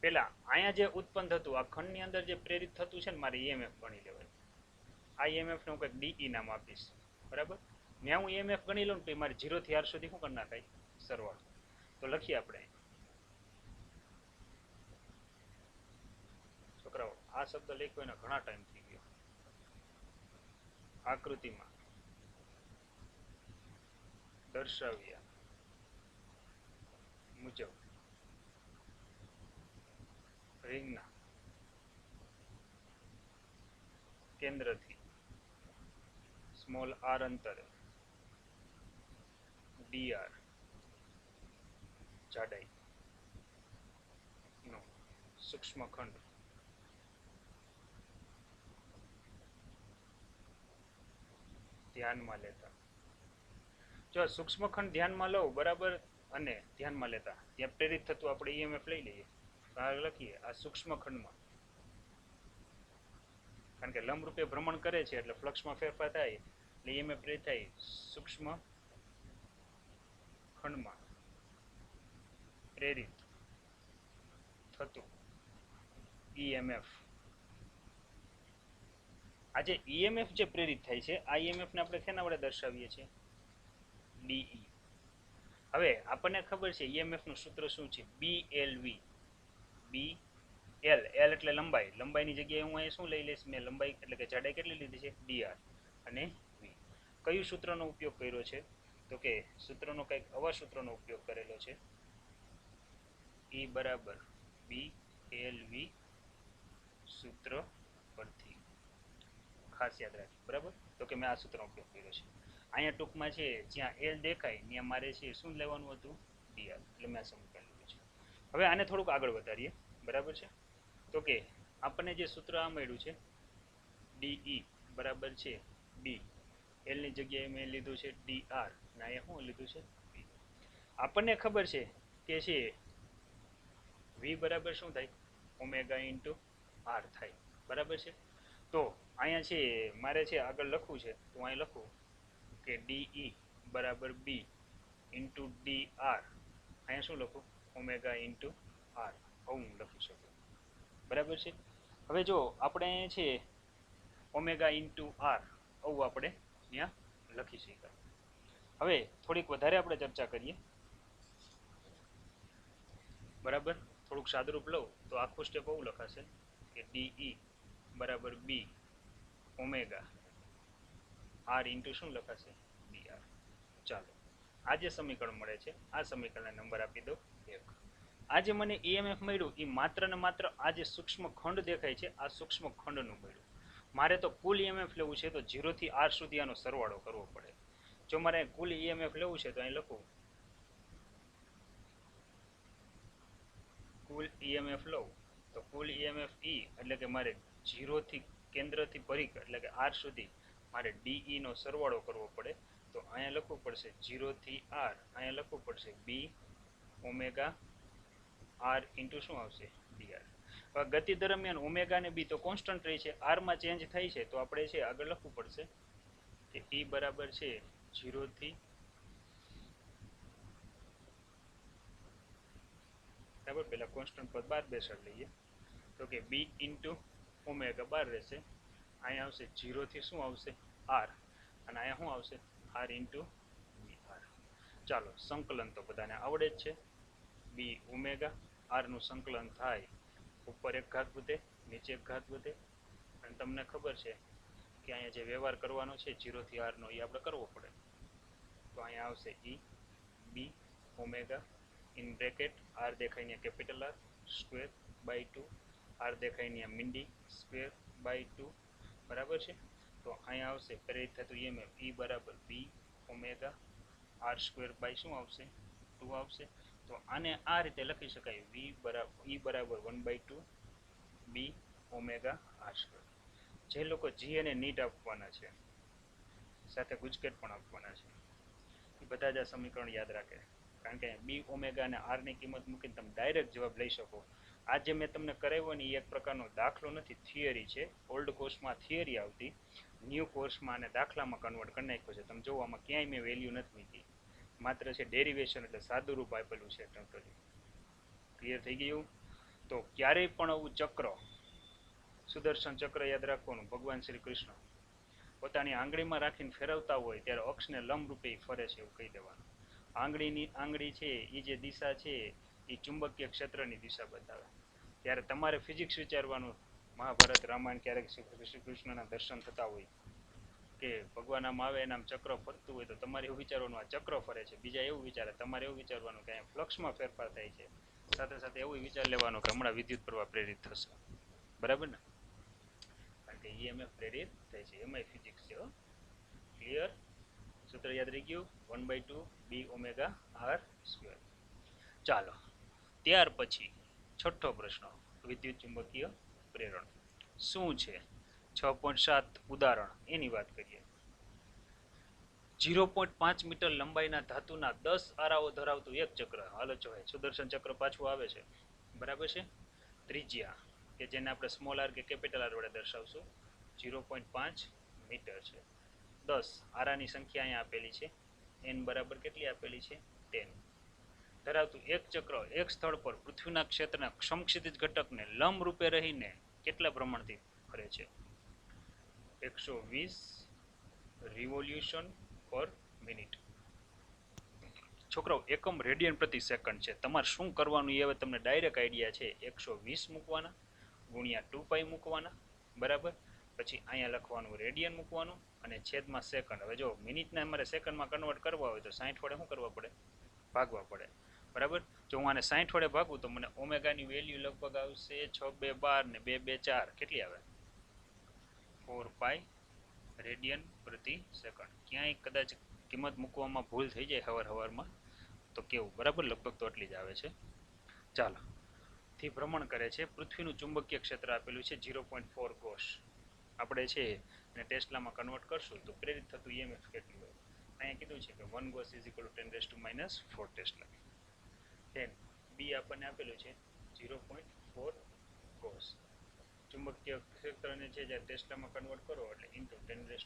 પહેલા અહીંયા જે ઉત્પન્ન થતું આ ખંડની અંદર જે પ્રેરિત થતું છે ને, મારે ઈએમએફ ગણી લેવાય. આ ઈએમએફ ને હું કંઈક ડીઈ નામ આપીશ. બરાબર. ત્યાં હું ઈએમએફ ગણી લઉં ને, મારે 0 થી r સુધી શું કરી નાખાય? સરવાળો. તો લખીએ આપણે. છોકરાઓ આ શબ્દ લખ્યો એને ઘણા ટાઈમ થઈ ગયો. આકૃતિમાં દર્શાવ્યા મુજબ રિંગના કેન્દ્રથી સ્મોલ r અંતરે dr જાડાઈ નો સૂક્ષ્મ ખંડ ધ્યાનમાં લેતા. જો સૂક્ષ્મ ખંડ ધ્યાનમાં લઉં, બરાબર, અને ધ્યાનમાં લેતા ત્યાં પ્રેરિત થતું આપણે ઈએમએફ લઈ લઈએ. લખીએ આ સૂક્ષ્મ ખંડમાં, કારણ કે લંબ રૂપે ભ્રમણ કરે છે એટલે ફ્લક્સમાં ફેરફાર થાય એટલે ઈએમએફ પ્રેરિત થાય. સૂક્ષ્મ ખંડમાં પ્રેરિત થતું ઈએમએફ. આ જે ઈએમએફ જે પ્રેરિત થાય છે, આ ઈએમએફ ને આપણે શેના વડે દર્શાવીએ છીએ? ડીઈ. હવે આપણને ખબર છે ઈએમએફ નું સૂત્ર શું છે? બીએલવી. બી એલ, એલ એટલે લંબાઈ. લંબાઈની જગ્યાએ હું અહીં શું લઈ લઈશ? મેં લંબાઈ એટલે કે જાડાઈ કેટલી લીધી છે? ડીઆર. અને વી. કયું સૂત્રનો ઉપયોગ કર્યો છે? તો કે સૂત્રનો કંઈક આવા સૂત્રનો ઉપયોગ કરેલો છે. ઈ બરાબર બી એલ વી સૂત્ર પરથી. ખાસ યાદ રાખજો. બરાબર. તો કે મેં આ સૂત્રનો ઉપયોગ કર્યો છે. અહીંયા ટૂંકમાં છે જ્યાં એલ દેખાય ત્યાં મારે છે શું લેવાનું હતું? ડીઆર. એટલે મેં આ સમીકરણ લીધું છે. હવે આને થોડુંક આગળ વધારીએ. બરાબર છે. તો કે આપણને જે સૂત્ર આ મળ્યું છે ડીઈ બરાબર છે બી એલની જગ્યાએ મેં લીધું છે dr અને અહીંયા શું લીધું છે v. આપણને ખબર છે કે છે v બરાબર શું થાય ઓમેગા ઇન્ટુ r થાય બરાબર છે. તો અહીંયા છે મારે છે આગળ લખવું છે તો અહીં લખું કે de બરાબર b ઇન્ટુ dr. અહીંયા શું લખું ઓમેગા ઇન્ટુ r આવું હું લખી શકું બરાબર છે. હવે જો આપણે છે ઓમેગા ઇન્ટુ r આવું આપણે ત્યાં લખી શકાય. હવે થોડીક વધારે આપણે ચર્ચા કરીએ બરાબર. થોડુંક સાદુરૂપ લઉં તો આખું સ્ટેપ આવું લખાશે કે de બરાબર b ઓમેગા r ઇન્ટુ શું લખાશે dr. ચાલો આ જે સમીકરણ મળે છે આ સમીકરણને નંબર આપી દો 1. આ જે મને EMF મળ્યું એ માત્ર ને માત્ર આ જે સૂક્ષ્મ ખંડ દેખાય છે આ સૂક્ષ્મ ખંડનું મળ્યું. મારે તો કુલ EMF લેવું છે તો 0 થી r સુધી આનો સરવાળો કરવો પડે. જો મારે કુલ EMF લેવું છે તો અહીં લખું કુલ EMF લઉં તો કુલ EMF E એટલે કે મારે 0 થી કેન્દ્રથી પરિઘ એટલે કે r સુધી મારે de નો સરવાળો કરવો પડે. તો અહીંયા લખવું પડશે 0 થી r, અહીંયા લખવું પડશે b ઓમેગા r ઇન્ટુ શું આવશે dr. હવે ગતિ દરમિયાન ઓમેગા ને b તો કોન્સ્ટન્ટ રહી છે, r માં ચેન્જ થાય છે તો આપણે છે આગળ લખવું પડશે કે e બરાબર છે 0 થી બરાબર પહેલા કોન્સ્ટન્ટ પદ 12 બેસાડ લઈએ તો કે b ઇન્ટુ ઓમેગા 12 રહેશે. અહીંયા આવશે 0 થી શું આવશે r અને અહીંયા શું આવશે r ઇન્ટુ dr. ચાલો સંકલન તો બધાને આવડે જ છે. b ઓમેગા r નું સંકલન થાય ઉપર એક ઘાત વધે નીચે એક ઘાત વધે અને તમને ખબર છે કે અહીંયા જે વ્યવહાર કરવાનો છે 0 થી r નો એ આપણે કરવો પડે. તો અહીંયા આવશે e b omega in bracket r દેખાય ને capital R square by 2 r દેખાય ને મિંડી સ્ક્વેર બાય 2 બરાબર છે. તો અહીંયા આવશે પ્રેરિત થતું EMF E બરાબર b omega r square by શું આવશે 2 આવશે. તો આને આ રીતે લખી શકાય v બરાબર E બરાબર 1/2 b ઓમેગા r સ્ક્વેર. જે લોકો g અને નીટ આપવાના છે સાથે ગુજકેટ પણ આપવાના છે એ બધા જ આ સમીકરણ યાદ રાખે, કારણ કે b ઓમેગા અને r ની કિંમત મૂકીને તમે ડાયરેક્ટ જવાબ લઈ શકો. આ જે મેં તમને કરાવ્યો ને એ એક પ્રકારનો દાખલો નથી, થિયરી છે. ઓલ્ડ કોર્સમાં થિયરી આવતી, ન્યૂ કોર્સમાં અને દાખલામાં કન્વર્ટ કરી નાખ્યો છે. તમે જોવો આમાં ક્યાંય મેં વેલ્યુ નથી મૂકી, માત્ર છે ડેરિવેશન એટલે સાદું રૂપ આપેલું છે ટોટલી. ક્લિયર થઈ ગયું? તો ક્યારેય પણ આવું ચક્ર, સુદર્શન ચક્ર યાદ રાખવાનું, ભગવાન શ્રી કૃષ્ણ પોતાની આંગળીમાં રાખીને ફેરવતા હોય ત્યારે અક્ષને લંબ રૂપે ફરે છે એવું કહી દેવાનું. આંગળી છે એ જે દિશા છે એ ચુંબકીય ક્ષેત્રની દિશા બતાવે. ત્યારે તમારે ફિઝિક્સ વિચારવાનું, મહાભારત રામાયણ ક્યારેક શ્રી કૃષ્ણના દર્શન થતા હોય કે ભગવાન આમ આવે એના ચક્ર ફરતું હોય તો તમારે એવું વિચારવાનું આ ચક્ર ફરે છે. બીજા એવું વિચારે, તમારે એવું વિચારવાનું કે અહીંયા ફ્લક્સમાં ફેરફાર થાય છે. સાથે સાથે એવું વિચાર લેવાનું કે હમણાં વિદ્યુત પ્રવાહ પ્રેરિત થશે. બરાબર ને? કારણ કે EMF પ્રેરિત થાય છે, એમાંય ફિઝિક્સ છે. ક્લિયર? સૂત્ર યાદ રહી ગયું? 1/2 b ઓમેગા r સ્ક્વેર. ચાલો ત્યાર પછી છઠ્ઠો પ્રશ્ન, વિદ્યુત ચુંબકીય પ્રેરણ શું છે? 6.7 ઉદાહરણ એની વાત કરીએ. 0.5 મીટર લંબાઈના ધાતુના 10 આરાઓ ધરાવતું એક ચક્ર. હાલો જોવાય સુદર્શન ચક્ર પાછું આવે છે. બરાબર છે? ત્રિજ્યા કે જેને આપણે સ્મોલ r કે કેપિટલ R વડે દર્શાવશું 0.5 મીટર છે. 10 આરાની સંખ્યા અહીંયા આપેલી છે. n બરાબર કેટલી આપેલી છે? 10 ધરાવતું એક ચક્ર એક સ્થળ પર પૃથ્વીના ક્ષેત્રના સમક્ષિતિજ ઘટકને લંબ રૂપે રહીને કેટલા પ્રમાણથી ફરે છે? 120 રિવોલ્યુશન પર મિનિટ. છોકરાઓ એકમ રેડિયન પ્રતિ સેકન્ડ છે. તમારે શું કરવાનું એ હવે તમને ડાયરેક્ટ આઈડિયા છે. 120 મૂકવાના ગુણ્યા 2π મૂકવાના, બરાબર. પછી અહીંયા લખવાનું રેડિયન મૂકવાનું અને છેદમાં સેકન્ડ. હવે જો મિનિટને અમારે સેકન્ડમાં કન્વર્ટ કરવા હોય તો 60 વડે શું કરવા પડે? ભાગવા પડે. બરાબર. જો હું આને 60 વડે ભાગું તો મને ઓમેગાની વેલ્યુ લગભગ આવશે 6 2 12 ને 2 2 4 કેટલી આવે? 4π રેડિયન પ્રતિ સેકન્ડ. ક્યાંય કદાચ કિંમત મૂકવામાં ભૂલ થઈ જાય હવારમાં તો કેવું? બરાબર, લગભગ તો એટલી જ આવે છે. ચાલો થી ભ્રમણ કરે છે. પૃથ્વીનું ચુંબકીય ક્ષેત્ર આપેલું છે 0.4 કોષ. આપણે છે એને ટેસ્લામાં કન્વર્ટ કરશું તો પ્રેરિત થતું ઈએમએફ કેટલું હોય. અહીંયા કીધું છે કે 1 gauss is equal to 10⁻⁴ tesla. Then B આપણને આપેલું છે 0.4 ગોસ. ચુંબકીય ક્ષેત્રને છે જ્યારે ટેસ્લામાં કન્વર્ટ કરો એટલે ઇન્ટુ 10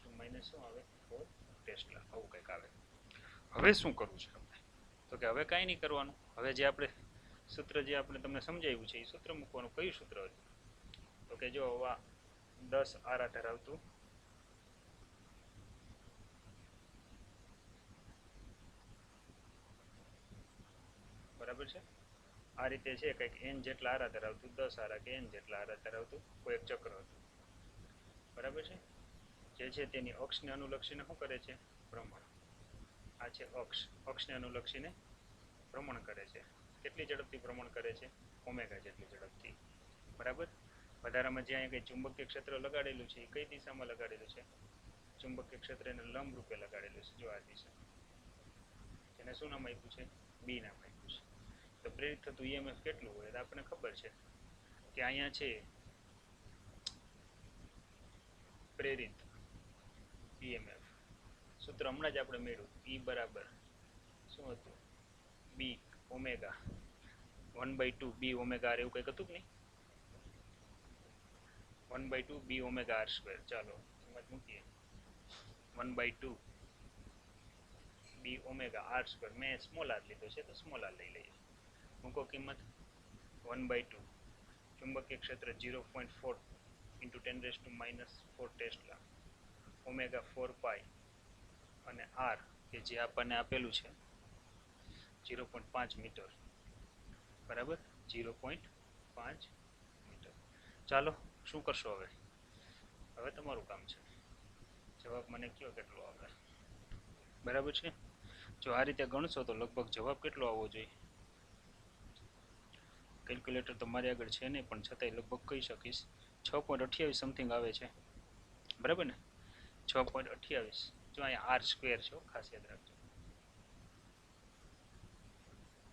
શું આવે 4 ટેસ્લા, આવું કંઈક આવે. હવે શું કરવું છે આપણે? તો કે હવે કાંઈ નહીં કરવાનું. હવે જે આપણે સૂત્ર જે આપણે તમને સમજાવ્યું છે એ સૂત્ર મૂકવાનું. કયું સૂત્ર હતું? તો કે જો આ 10 આરા ધરાવતું બરાબર છે. આ રીતે છે કંઈક n જેટલા આરા ધરાવતું 10 આરા કે n જેટલા આરા ધરાવતું કોઈ એક ચક્ર હતું. બરાબર છે. જે છે તેની અક્ષને અનુલક્ષીને શું કરે છે? ભ્રમણ. આ છે અક્ષ. અક્ષને અનુલક્ષીને ભ્રમણ કરે છે. કેટલી ઝડપથી ભ્રમણ કરે છે? ઓમેગા જેટલી ઝડપથી. બરાબર. વધારામાં જે અહીંયા કંઈ ચુંબકીય ક્ષેત્ર લગાડેલું છે એ કઈ દિશામાં લગાડેલું છે? ચુંબકીય ક્ષેત્ર એને લંબ રૂપે લગાડેલું છે. જો આ દિશા, એને શું નામ આપ્યું છે? બી નામ આપ્યું છે. તો પ્રેરિત થતું ઈએમએફ કેટલું હોય? આપણને ખબર છે કે અહીંયા છે પ્રેરિત ઈએમએફ સૂત્ર હમણાં જ આપણે મેળવ્યું. E બરાબર શું હતું? બી ઓમેગા 1/2 બી ઓમેગા આર, એવું કંઈક હતું કે નહીં? 1/2 બી ઓમેગા આર સ્ક્વેર. ચાલો કિંમત મૂકીએ. 1/2 બી ઓમેગા આર સ્ક્વેર. મેં સ્મોલ આર લીધો છે તો સ્મોલ આર લઈ લઈએ. મૂકો કિંમત. 1/2 ચુંબકીય ક્ષેત્ર 0.4 ઇન્ટુ 10⁻⁴ ટેસ્લા ઓમેગા 4 પાઈ અને આર કે જે આપણને આપેલું છે 0.5 મીટર. બરાબર. 0.5 મીટર. ચાલો શું કરશો હવે? હવે તમારું કામ છે. જવાબ મને કયો કેટલો આવે? બરાબર છે. જો આ રીતે ગણશો તો લગભગ જવાબ કેટલો આવવો જોઈએ? કેલ્ક્યુલેટર તો મારી આગળ છે નહીં પણ છતાંય લગભગ કહી શકીશ 6.28 સમથિંગ આવે છે. બરાબર ને? 6.28. જો અહીંયા આર સ્ક્વેર છે, ખાસ યાદ રાખજો,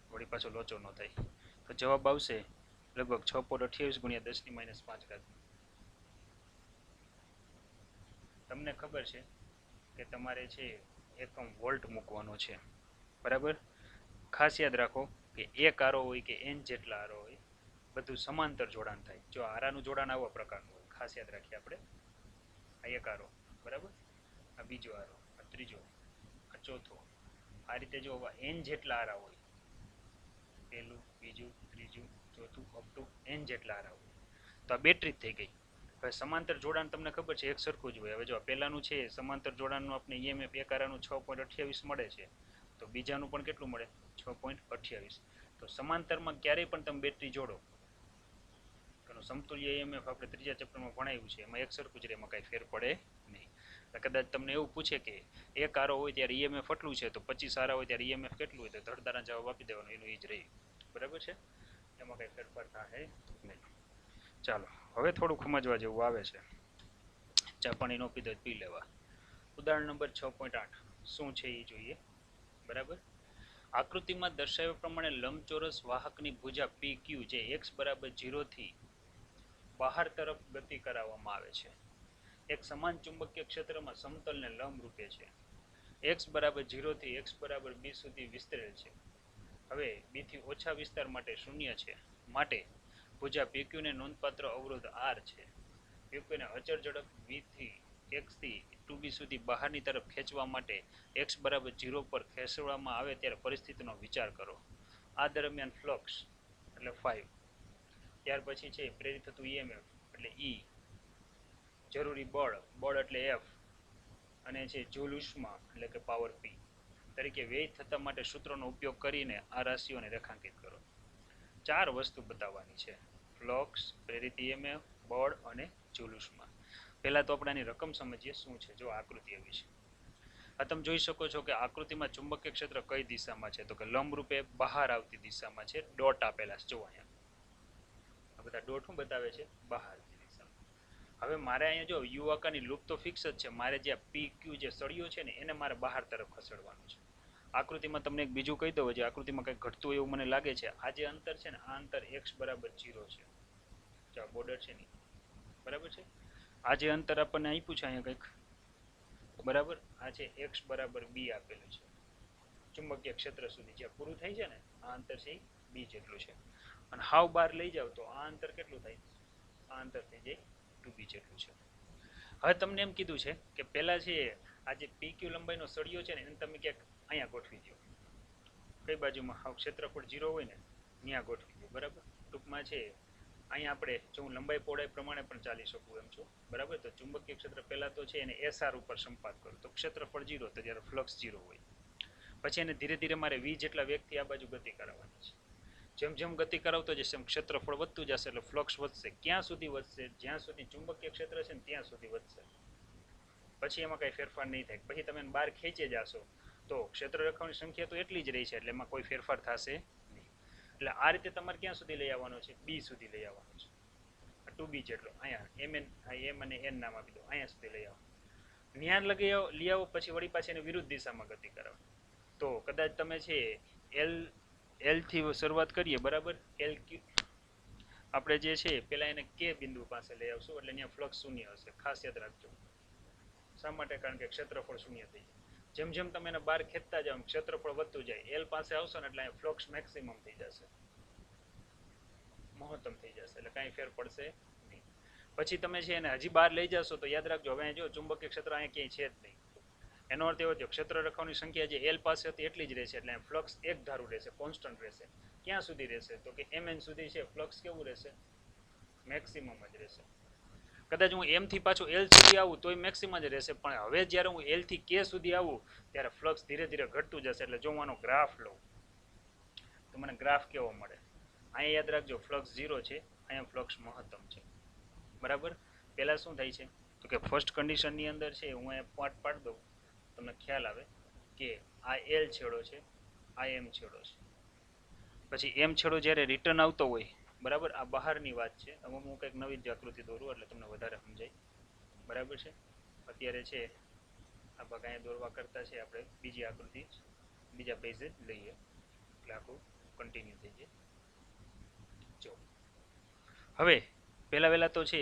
વળી પાછો લોચો ન થાય. તો જવાબ આવશે લગભગ 6.28 ગુણ્યા 10⁻⁵. તમને ખબર છે કે તમારે છે એકમ વોલ્ટ મૂકવાનો છે. બરાબર. ખાસ યાદ રાખો કે એક આરો હોય કે n જેટલા આરો હોય બધું સમાંતર જોડાણ થાય. જો આરાનું જોડાણ આવા પ્રકારનું હોય, ખાસ યાદ રાખીએ આપણે. આ એક આરો, બરાબર, આ બીજો આરો, આ ત્રીજો, આ ચોથો. આ રીતે જો n જેટલા આરા હોય, પહેલું, બીજું, ત્રીજું, ચોથું, અપ ટુ n જેટલા આરા હોય તો આ બેટરી જ થઈ ગઈ. હવે સમાંતર જોડાણ તમને ખબર છે એક સરખું જ હોય. હવે જો આ પહેલાનું છે સમાંતર જોડાણનું આપણે ઈએમએફ એક આરાનું 6.28 મળે છે તો બીજાનું પણ કેટલું મળે? 6.28. તો સમાંતરમાં ક્યારેય પણ તમે બેટરી જોડો એનું સમતુલ્ય ઈએમએફ આપણે ત્રીજા ચેપ્ટરમાં ભણાવ્યું છે, એમાં એક સરખું જ રહે, એમાં કાંઈ ફેર પડે નહીં. કદાચ તમને એવું પૂછે કે એક આરો હોય ત્યારે ઈએમએફ એટલું છે તો 25 આરા હોય ત્યારે ઈએમએફ કેટલું હોય તો ધડધારા જવાબ આપી દેવાનો, એનું એ જ રહે. બરાબર છે. એમાં કાંઈ ફેરફાર થાય નહીં. ચાલો હવે થોડું સમજવા જેવું આવે છે. ચા પાણી નો પીધો પી લેવા. ઉદાહરણ નંબર 6.8 શું છે એ જોઈએ. બરાબર. આકૃતિમાં દર્શાવ્યા પ્રમાણે લંબચોરસ વાહકની ભુજા PQ જે x બરાબર 0 થી બહાર તરફ ગતિ કરાવવામાં આવે છે. એક સમાન ચુંબકીય ક્ષેત્રમાં સમતલને લંબ રૂપે છે. x બરાબર 0 થી x બરાબર b સુધી વિસ્તરેલ છે. હવે b થી ઓછા વિસ્તાર માટે શૂન્ય છે. માટે ભુજા PQ ને નોંધપાત્ર અવરોધ r છે. PQ ને અચળ ઝડપ v થી x થી 2b સુધી બહારની તરફ ખેંચવા માટે x બરાબર 0 પર ખેંચવામાં આવે ત્યારે પરિસ્થિતિનો વિચાર કરો. આ દરમિયાન ફ્લક્સ એટલે 5, ત્યાર પછી છે પ્રેરિત થતું EMF એટલે E, જરૂરી બળ એટલે F અને છે જૂલ ઉષ્મા એટલે કે પાવર P તરીકે વ્યય થતા માટે સૂત્રોનો ઉપયોગ કરીને આ રાશિઓને રેખાંકિત કરો. 4 વસ્તુ બતાવવાની છે: ફ્લક્સ, પ્રેરિત EMF, બળ અને જૂલ ઉષ્મા. પહેલા તો આપણે આની રકમ સમજીએ શું છે. જો આકૃતિ એવી છે. આ તમે જોઈ શકો છો કે આકૃતિમાં ચુંબકીય ક્ષેત્ર કઈ દિશામાં છે તો કે લંબ રૂપે બહાર આવતી દિશામાં છે. ડોટ આપેલા છે. જો અહીંયા આ બધા ડોટ શું બતાવે છે? બહારની દિશામાં. હવે મારે અહીંયા જો યુ આકારની લૂપ તો ફિક્સ જ છે. મારે જે PQ જે સળિયો છે ને એને મારે બહાર તરફ ખસેડવાનું છે. આકૃતિમાં તમને એક બીજું કહી દઉં, જે આકૃતિમાં કંઈક ઘટતું એવું મને લાગે છે. આ જે અંતર છે ને આ અંતર x બરાબર 0 છે. જો બોર્ડર છે ને બરાબર છે. આ જે અંતર આપણને આપ્યું છે અહીંયા કંઈક, બરાબર, આ છે x બરાબર b આપેલું છે ચુંબકીય ક્ષેત્ર સુધી જ્યાં પૂરું થાય છે ને, આ અંતર છે b જેટલું છે. અને હાવ બહાર લઈ જાવ તો આ અંતર કેટલું થાય? આ અંતર થઈ જાય 2b જેટલું છે. હવે તમને એમ કીધું છે કે પહેલા છે આ જે PQ લંબાઈનો સળિયો છે ને એને તમે ક્યાંક અહીંયા ગોઠવી દો. કઈ બાજુમાં? હાવ ક્ષેત્રફળ 0 હોય ને ત્યાં ગોઠવી દો. બરાબર. ટૂંકમાં છે અહીંયા આપણે જો હું લંબાઈ પહોળાઈ પ્રમાણે પણ ચાલી શકું એમ છું. બરાબર. તો ચુંબકીય ક્ષેત્ર પહેલા તો છે એને SR ઉપર સંપાત કરું તો ક્ષેત્રફળ 0, તો જ્યારે ફ્લક્સ 0 હોય. પછી એને ધીરે ધીરે મારે v જેટલા વેગથી આ બાજુ ગતિ કરાવવાની છે. જેમ જેમ ગતિ કરાવતો જશે એમ ક્ષેત્રફળ વધતું જશે એટલે ફ્લક્સ વધશે. ક્યાં સુધી વધશે? જ્યાં સુધી ચુંબકીય ક્ષેત્ર છે ને ત્યાં સુધી વધશે. પછી એમાં કઈ ફેરફાર નહીં થાય. પછી તમે બહાર ખેંચી જાશો તો ક્ષેત્ર રેખાઓની સંખ્યા તો એટલી જ રહી છે એટલે એમાં કોઈ ફેરફાર થશે નહીં. એટલે આ રીતે તમારે ક્યાં સુધી લઈ આવવાનો છે? b સુધી લઈ આવવાનો છે. 2b જેટલો અહીંયા m અને n નામ આપી દો. અહીંયા સુધી લઈ આવો. ન્યાન લઈ આવો પછી વળી પાછી એને વિરુદ્ધ દિશામાં ગતિ કરાવો. તો કદાચ તમે છે L થી શરૂઆત કરીએ. બરાબર. LQ આપણે જે છે પેલા એને K બિંદુ પાસે લઈ આવશું એટલે અહીંયા ફ્લક્સ શૂન્ય હશે. ખાસ યાદ રાખજો. શા માટે? કારણ કે ક્ષેત્રફળ શૂન્ય થઈ જાય. જેમ જેમ તમે એને બહાર ખેંચતા જાવ ક્ષેત્રફળ વધતું જાય. L પાસે આવશો ને એટલે અહીંયા ફ્લક્સ મેક્સિમમ થઈ જશે, મહત્તમ થઈ જશે. એટલે કાંઈ ફેર પડશે નહીં. પછી તમે છે એને હજી બહાર લઈ જશો તો યાદ રાખજો હવે જો ચુંબકીય ક્ષેત્ર અહીંયા ક્યાંય છે જ નહીં. એનો અર્થ એવો થયો ક્ષેત્ર રેખાઓની સંખ્યા જે L પાસે હતી એટલી જ રહેશે એટલે ફ્લક્સ એક ધારું રહેશે, કોન્સ્ટન્ટ રહેશે. ક્યાં સુધી રહેશે? તો કે mn સુધી છે ફ્લક્સ કેવું રહેશે? મેક્સિમમ જ રહેશે. કદાચ હું m થી પાછું L સુધી આવું તોય મેક્સિમમ જ રહેશે. પણ હવે જ્યારે હું L થી K સુધી આવું ત્યારે ફ્લક્સ ધીરે ધીરે ઘટતું જશે. એટલે જો હું આનો ગ્રાફ લઉં તો મને ગ્રાફ કેવો મળે? અહીંયા યાદ રાખજો ફ્લક્સ 0 છે, અહીંયા ફ્લક્સ મહત્તમ છે. બરાબર. પહેલા શું થાય છે તો કે ફર્સ્ટ કન્ડિશનની અંદર છે હું અહીંયા પાડ દઉં તમને ખ્યાલ આવે કે આ L છેડો છે, આ M છેડો છે. પછી M છેડો જ્યારે રિટર્ન આવતો હોય, બરાબર, આ બહારની વાત છે. હવે હું કંઈક નવી જ આકૃતિ દોરું એટલે તમને વધારે સમજાય. બરાબર છે. અત્યારે છે આ ભાગ અહીંયા દોરવા કરતા છે આપણે બીજી આકૃતિ બીજા પેજે લઈએ એટલે આખું કન્ટિન્યુ થઈ જાય. જો હવે પહેલા તો છે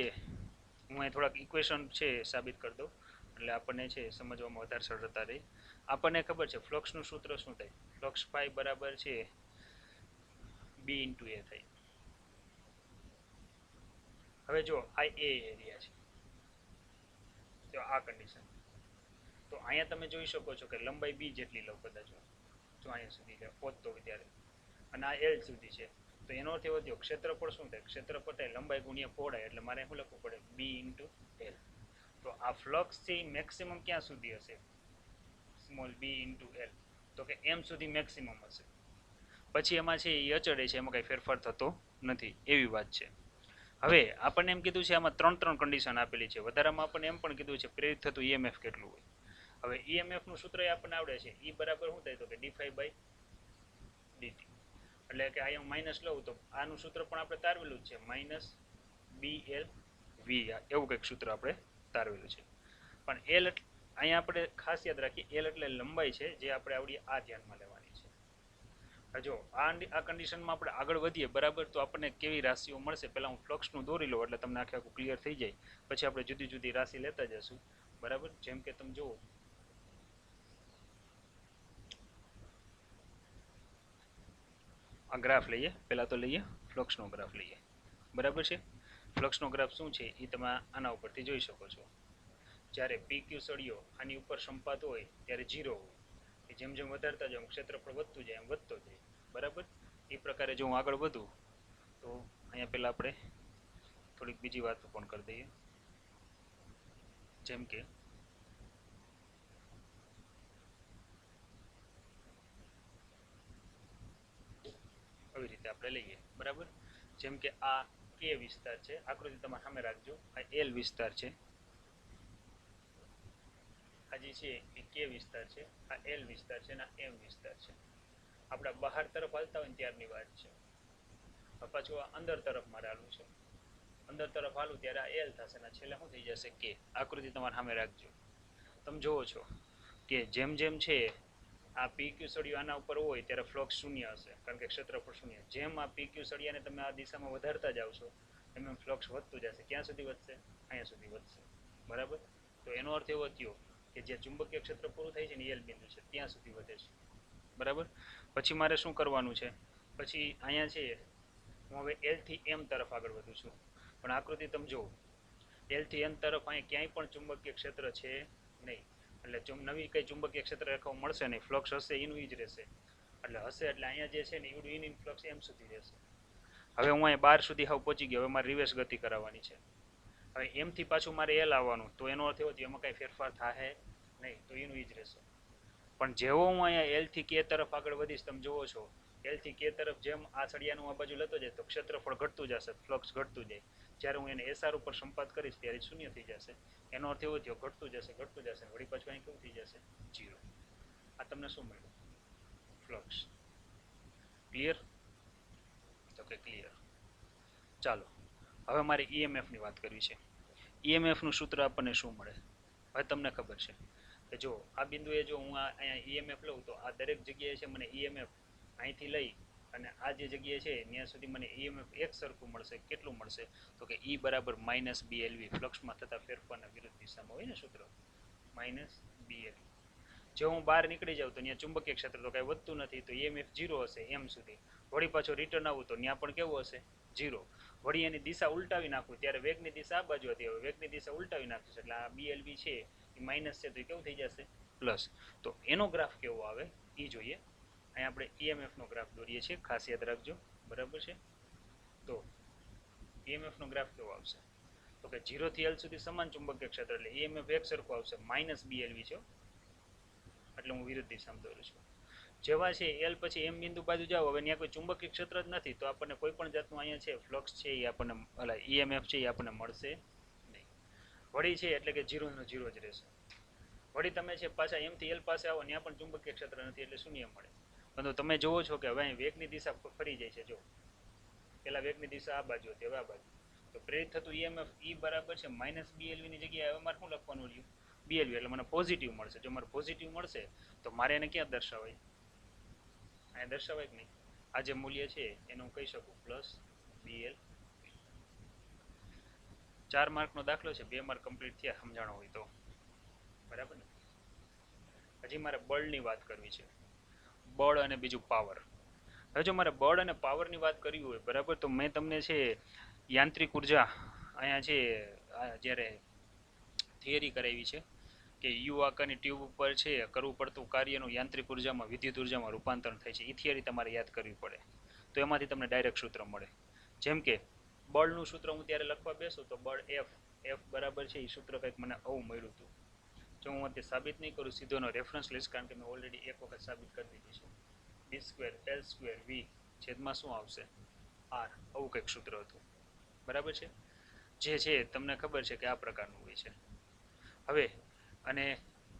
હું અહીં થોડાક ઇક્વેશન છે સાબિત કરી દઉં એટલે આપણને છે સમજવામાં વધારે સરળતા રહે. આપણને ખબર છે ફ્લક્સનું સૂત્ર શું થાય? ફ્લક્સ ફાઈ બરાબર છે b × a થાય. હવે જો આ a એરિયા છે, તો આ કન્ડિશન. તો અહીંયા તમે જોઈ શકો છો કે લંબાઈ b જેટલી લઉં કદાચ જો અહીંયા સુધી પહોંચતો હોય ત્યારે, અને આ L સુધી છે. તો એનો અર્થ એવો થયો ક્ષેત્રફળ શું થાય? ક્ષેત્રફળ થાય લંબાઈ ગુણ્યા પહોળાઈ. એટલે મારે શું લખવું પડે? b × L. તો આ ફ્લક્સ છે મેક્સિમમ ક્યાં સુધી હશે? Small b × L. તો કે m સુધી મેક્સિમમ હશે. પછી એમાં છે એ અચળે છે, એમાં કંઈ ફેરફાર થતો નથી એવી વાત છે. હવે આપણને એમ કીધું છે આમાં ત્રણ કન્ડિશન આપેલી છે. વધારામાં આપણને એમ પણ કીધું છે પ્રેરિત થતું EMF કેટલું હોય. હવે EMF નું સૂત્ર આપણને આવડે છે. E બરાબર શું થાય? તો કે d∅dt. એટલે કે અહીંયા હું માઇનસ લઉં તો આનું સૂત્ર પણ આપણે તારવેલું જ છે, -BL v. એવું કંઈક સૂત્ર આપણે તારવેલું છે. પણ L અહીંયા આપણે ખાસ યાદ રાખીએ L એટલે લંબાઈ છે જે આપણે આવડી આ ધ્યાનમાં લેવાની છે. જો આ કન્ડિશનમાં આપણે આગળ વધીએ, બરાબર, તો આપણને કેવી રાશિઓ મળશે પહેલા હું ફ્લક્સનું દોરી લઉં એટલે તમને આખે આખું ક્લિયર થઈ જાય. પછી આપણે જુદી જુદી રાશિ લેતા જશું. બરાબર. જેમ કે તમે જુઓ આ ગ્રાફ લઈએ. પહેલા તો લઈએ ફ્લક્સનો ગ્રાફ લઈએ. બરાબર છે. ફ્લક્સનો ગ્રાફ શું છે એ તમે આના ઉપરથી જોઈ શકો છો. જ્યારે PQ સળિયો આની ઉપર સંપાતો હોય ત્યારે 0 હોય. જેમ જેમ વધારતા જાવ ક્ષેત્રફળ વધતું જાય એમ વધતો જાય. બરાબર. એ પ્રકારે જો હું આગળ વધું તો અહીંયા પહેલાં આપણે થોડીક બીજી વાતો પણ કરી દઈએ. જેમ કે આવી રીતે આપણે લઈએ. બરાબર. જેમ કે આ K વિસ્તાર છે, આકૃતિ તમારે સામે રાખજો. આ L વિસ્તાર છે, આ જે છે એ K વિસ્તાર છે, આ L વિસ્તાર છે અને આ M વિસ્તાર છે. આપણા બહાર તરફ હાલતા હોય ને ત્યારની વાત છે. પાછું આ અંદર તરફ મારે હાલવું છે. અંદર તરફ હાલું ત્યારે આ L થશે અને છેલ્લે શું થઈ જશે? K. આકૃતિ તમારે સામે રાખજો. તમે જુઓ છો કે જેમ જેમ છે આ PQ સળિયો આના ઉપર હોય ત્યારે ફ્લક્સ શૂન્ય હશે કારણ કે ક્ષેત્રફળ શૂન્ય. જેમ આ PQ સળિયાને તમે આ દિશામાં વધારતા જાવ છો એમ ફ્લક્સ વધતું જશે. ક્યાં સુધી વધશે? અહીંયા સુધી વધશે. બરાબર. તો એનો અર્થ એવો થયો કે જે ચુંબકીય ક્ષેત્ર પૂરું થાય છે ને એલ બિંદુ છે ત્યાં સુધી વધે છે. બરાબર. પછી મારે શું કરવાનું છે? પછી અહીંયા છે હું હવે એલ થી એમ તરફ આગળ વધું છું. પણ આકૃતિ તમે જુઓ, એલ થી એમ તરફ અહીંયા ક્યાંય પણ ચુંબકીય ક્ષેત્ર છે નહીં. એટલે નવી કઈ ચુંબકીય ક્ષેત્ર રેખાઓ મળશે નહીં. ફ્લક્સ હશે એનું ઈ જ રહેશે. એટલે હશે એટલે અહીંયા જે છે ને એવડું ઇન ફ્લક્સ એમ સુધી રહેશે. હવે હું અહીંયા 12 સુધી હાવ પહોંચી ગયો. હવે મારે રિવર્સ ગતિ કરાવવાની છે. હવે એમ થી પાછું મારે એલ આવવાનું. તો એનો અર્થ એવો થયો એમાં કાંઈ ફેરફાર થાય નહીં. તો એનું ઈ જ રહેશે. પણ જેવો હું અહીંયા એલ થી કે તરફ આગળ વધીશ, તમે જુઓ છો એલ થી કે તરફ જેમ આ સળિયાનું આ બાજુ લેતો જાય તો ક્ષેત્રફળ ઘટતું જશે, ફ્લક્સ ઘટતું જાય. જ્યારે હું એને એસઆર ઉપર સંપાત કરીશ ત્યારે શૂન્ય થઈ જશે. એનો અર્થ એવો થયો ઘટતું જશે વળી પાછું અહીં કેવું થઈ જશે? 0. આ તમને શું મળ્યું? ફ્લક્સ. ક્લિયર? તો કે ક્લિયર. ચાલો હવે મારે ઈએમએફ ની વાત કરવી છે. ઈએમએફ નું સૂત્ર આપણને શું મળે? હવે તમને ખબર છે કે જો આ બિંદુએ જો હું અહીંયા ઈએમએફ લઉં તો આ દરેક જગ્યાએ છે મને ઈએમએફ અહીંથી લઈ અને આ જે જગ્યાએ છે ત્યાં સુધી મને ઈએમએફ એક સરખું મળશે. કેટલું મળશે? તો કે E બરાબર -BLV, ફ્લક્સમાં થતા ફેરફારના વિરુદ્ધ દિશામાં હોય ને સૂત્ર, -BLV. જો હું બહાર નીકળી જાઉં તો ત્યાં ચુંબકીય ક્ષેત્ર તો કાંઈ વધતું નથી, તો ઈએમએફ 0 હશે એમ સુધી. વળી પાછો રિટર્ન આવું તો ત્યાં પણ કેવું હશે? 0. વળી એની દિશા ઉલટાવી નાખું ત્યારે વેગની દિશા આ બાજુ હતી, હવે વેગની દિશા ઉલટાવી નાખીશ એટલે આ BLV છે એ માઇનસ છે તો એ કેવું થઈ જશે? પ્લસ. તો એનો ગ્રાફ કેવો આવે એ જોઈએ. અહીંયા આપણે ઈએમએફ નો ગ્રાફ દોરીએ છીએ, ખાસ યાદ રાખજો. બરાબર છે? તો ઈએમએફ નો ગ્રાફ કેવો આવશે? તો કે 0 થી L સુધી સમાન ચુંબકીય ક્ષેત્ર એટલે ઈએમએફ એક સરખું આવશે, -BLV છે એટલે હું વિરુદ્ધ દિશામાં દોરું છું. જેવા છે એલ પછી એમ બિંદુ બાજુ જાઓ, હવે ત્યાં કોઈ ચુંબકીય ક્ષેત્ર જ નથી તો આપણને કોઈ પણ જાતનું અહીંયા છે ફ્લક્સ છે એ આપણને ઈએમએફ છે એ આપણને મળશે નહીં. વળી છે એટલે કે 0 નો 0 જ રહેશે. વળી તમે છે પાછા એમ થી એલ પાસે આવો ત્યાં પણ ચુંબકીય ક્ષેત્ર નથી એટલે શૂન્ય મળે. પરંતુ તમે જોવો છો કે હવે અહીં વેગની દિશા ફરી જાય છે. જો પેલા વેગની દિશા આ બાજુ હતી, હવે આ બાજુ. તો પ્રેરિત થતું ઈએમએફ E બરાબર છે -BLV ની જગ્યાએ હવે મારે શું લખવાનું રહ્યું? BLV એટલે મને પોઝિટિવ મળશે. જો મારે પોઝિટિવ મળશે તો મારે એને ક્યાં દર્શાવાય? અહીંયા દર્શાવાય કે નહીં? આ જે મૂલ્ય છે એને હું કહી શકું +BLV. 4 માર્કનો દાખલો છે, 2 માર્ક કમ્પ્લીટ થયા સમજાણો હોય તો. બરાબર ને? હજી મારે બળની વાત કરવી છે. બળ અને બીજું પાવર. હવે જો મારે બળ અને પાવરની વાત કરવી હોય, બરાબર, તો મેં તમને છે યાંત્રિક ઉર્જા અહીંયા છે જ્યારે થિયરી કરાવી છે કે યુ આકારની ટ્યુબ ઉપર છે કરવું પડતું કાર્યનું યાંત્રિક ઉર્જામાં વિદ્યુત ઉર્જામાં રૂપાંતરણ થાય છે. એ થિયરી તમારે યાદ કરવી પડે તો એમાંથી તમને ડાયરેક્ટ સૂત્ર મળે. જેમ કે બળનું સૂત્ર હું ત્યારે લખવા બેસું તો બળ F બરાબર છે એ સૂત્ર કંઈક મને આવું મળ્યું હતું. જો હું અત્યારે સાબિત નહીં કરું, સીધો એનો રેફરન્સ લઈશ કારણ કે મેં ઓલરેડી એક વખત સાબિત કરી દીધી છે. d2L2V છેદમાં શું આવશે? R. આવું કંઈક સૂત્ર હતું. બરાબર છે? જે છે તમને ખબર છે કે આ પ્રકારનું હોય છે. હવે અને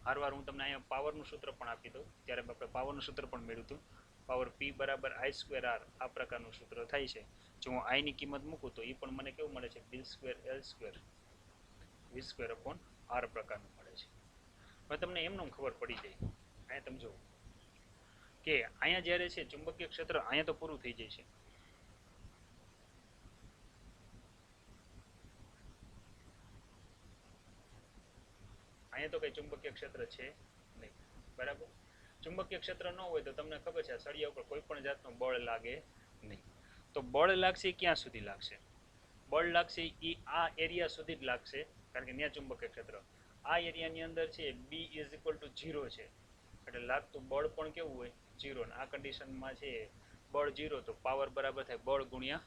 હારવાર હું તમને અહીંયા પાવરનું સૂત્ર પણ આપી દઉં. ત્યારે આપણે પાવરનું સૂત્ર પણ મેળવ્યું હતું. પાવર P બરાબર I2R આ પ્રકારનું સૂત્ર થાય છે. જો હું I ની કિંમત મૂકું તો એ પણ મને કેવું મળે છે? d2L2 V2/R પ્રકારનું મળે છે. હવે તમને એમનું ખબર પડી જાય. અહીંયા તમે જુઓ કે અહીંયા જ્યારે છે ચુંબકીય ક્ષેત્ર અહીંયા તો પૂરું થઈ જાય છે. અહીંયા તો કઈ ચુંબકીય ક્ષેત્ર છે નહીં. બરાબર? ચુંબકીય ક્ષેત્ર ન હોય તો તમને ખબર છે સળિયા ઉપર કોઈ પણ જાતનું બળ લાગે નહીં. તો બળ લાગશે ક્યાં સુધી લાગશે? બળ લાગશે એ આ એરિયા સુધી જ લાગશે કારણ કે ત્યાં ચુંબકીય ક્ષેત્ર આ એરિયાની અંદર છે B = 0 છે એટલે લાગતું બળ પણ કેવું હોય? 0. આ કન્ડિશનમાં છે બળ 0 તો પાવર બરાબર થાય બળ ગુણ્યા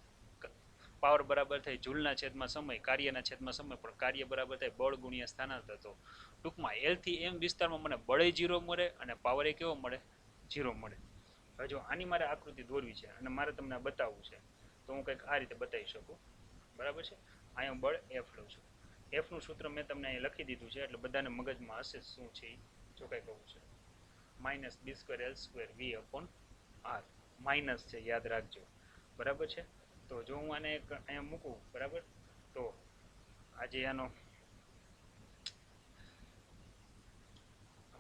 પાવર બરાબર થાય જૂલના છેદમાં સમય, કાર્યના છેદમાં સમય, પણ કાર્ય બરાબર થાય બળ ગુણ્યા સ્થાનાંતર. તો ટૂંકમાં L થી M વિસ્તારમાં મને બળે 0 મળે અને પાવરે કેવો મળે? 0 મળે. હવે જો આની મારે આકૃતિ દોરવી છે અને મારે તમને બતાવવું છે તો હું કંઈક આ રીતે બતાવી શકું. બરાબર છે? અહીંયા બળ F લઉં છું. F નું સૂત્ર મેં તમને અહીં લખી દીધું છે એટલે બધાને મગજમાં હશે શું છે જો કંઈ કહું છે. -d2L2V/R. માઇનસ છે યાદ રાખજો. બરાબર છે? તો જો હું આને અહીંયા મૂકું, બરાબર, તો આજે આનો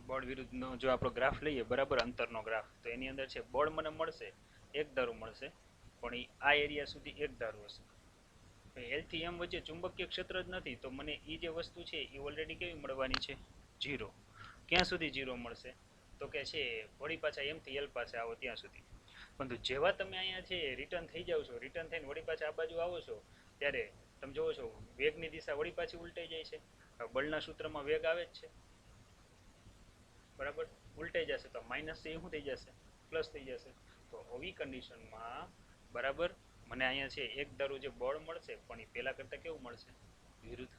બળ વિરુદ્ધનો જો આપણો ગ્રાફ લઈએ, બરાબર, અંતરનો ગ્રાફ, તો એની અંદર છે બળ મને મળશે એક ધારું મળશે પણ એ આ એરિયા સુધી એક ધારું હશે. એલ થી એમ વચ્ચે ચુંબકીય ક્ષેત્ર જ નથી તો મને એ જે વસ્તુ છે એ ઓલરેડી કેવી મળવાની છે? 0. ક્યાં સુધી 0 મળશે? તો કે છે વળી પાછા એમ થી એલ પાસે આવો ત્યાં સુધી. પરંતુ જેવા તમે અહીંયા છે રિટર્ન થઈ જાવ છો, રિટર્ન થઈને વળી પાછા આ બાજુ આવો છો ત્યારે તમે જોવો છો વેગની દિશા વળી પાછી ઉલટાઈ જાય છે. બળના સૂત્રમાં વેગ આવે જ છે, બરાબર? ઉલટાઈ જશે તો માઇનસ છે એ શું થઈ જશે? પ્લસ થઈ જશે. તો આવી કન્ડિશનમાં બરાબર મને અહીંયા છે એક ધારું જે બળ મળશે પણ એ પહેલા કરતાં કેવું મળશે? વિરુદ્ધ.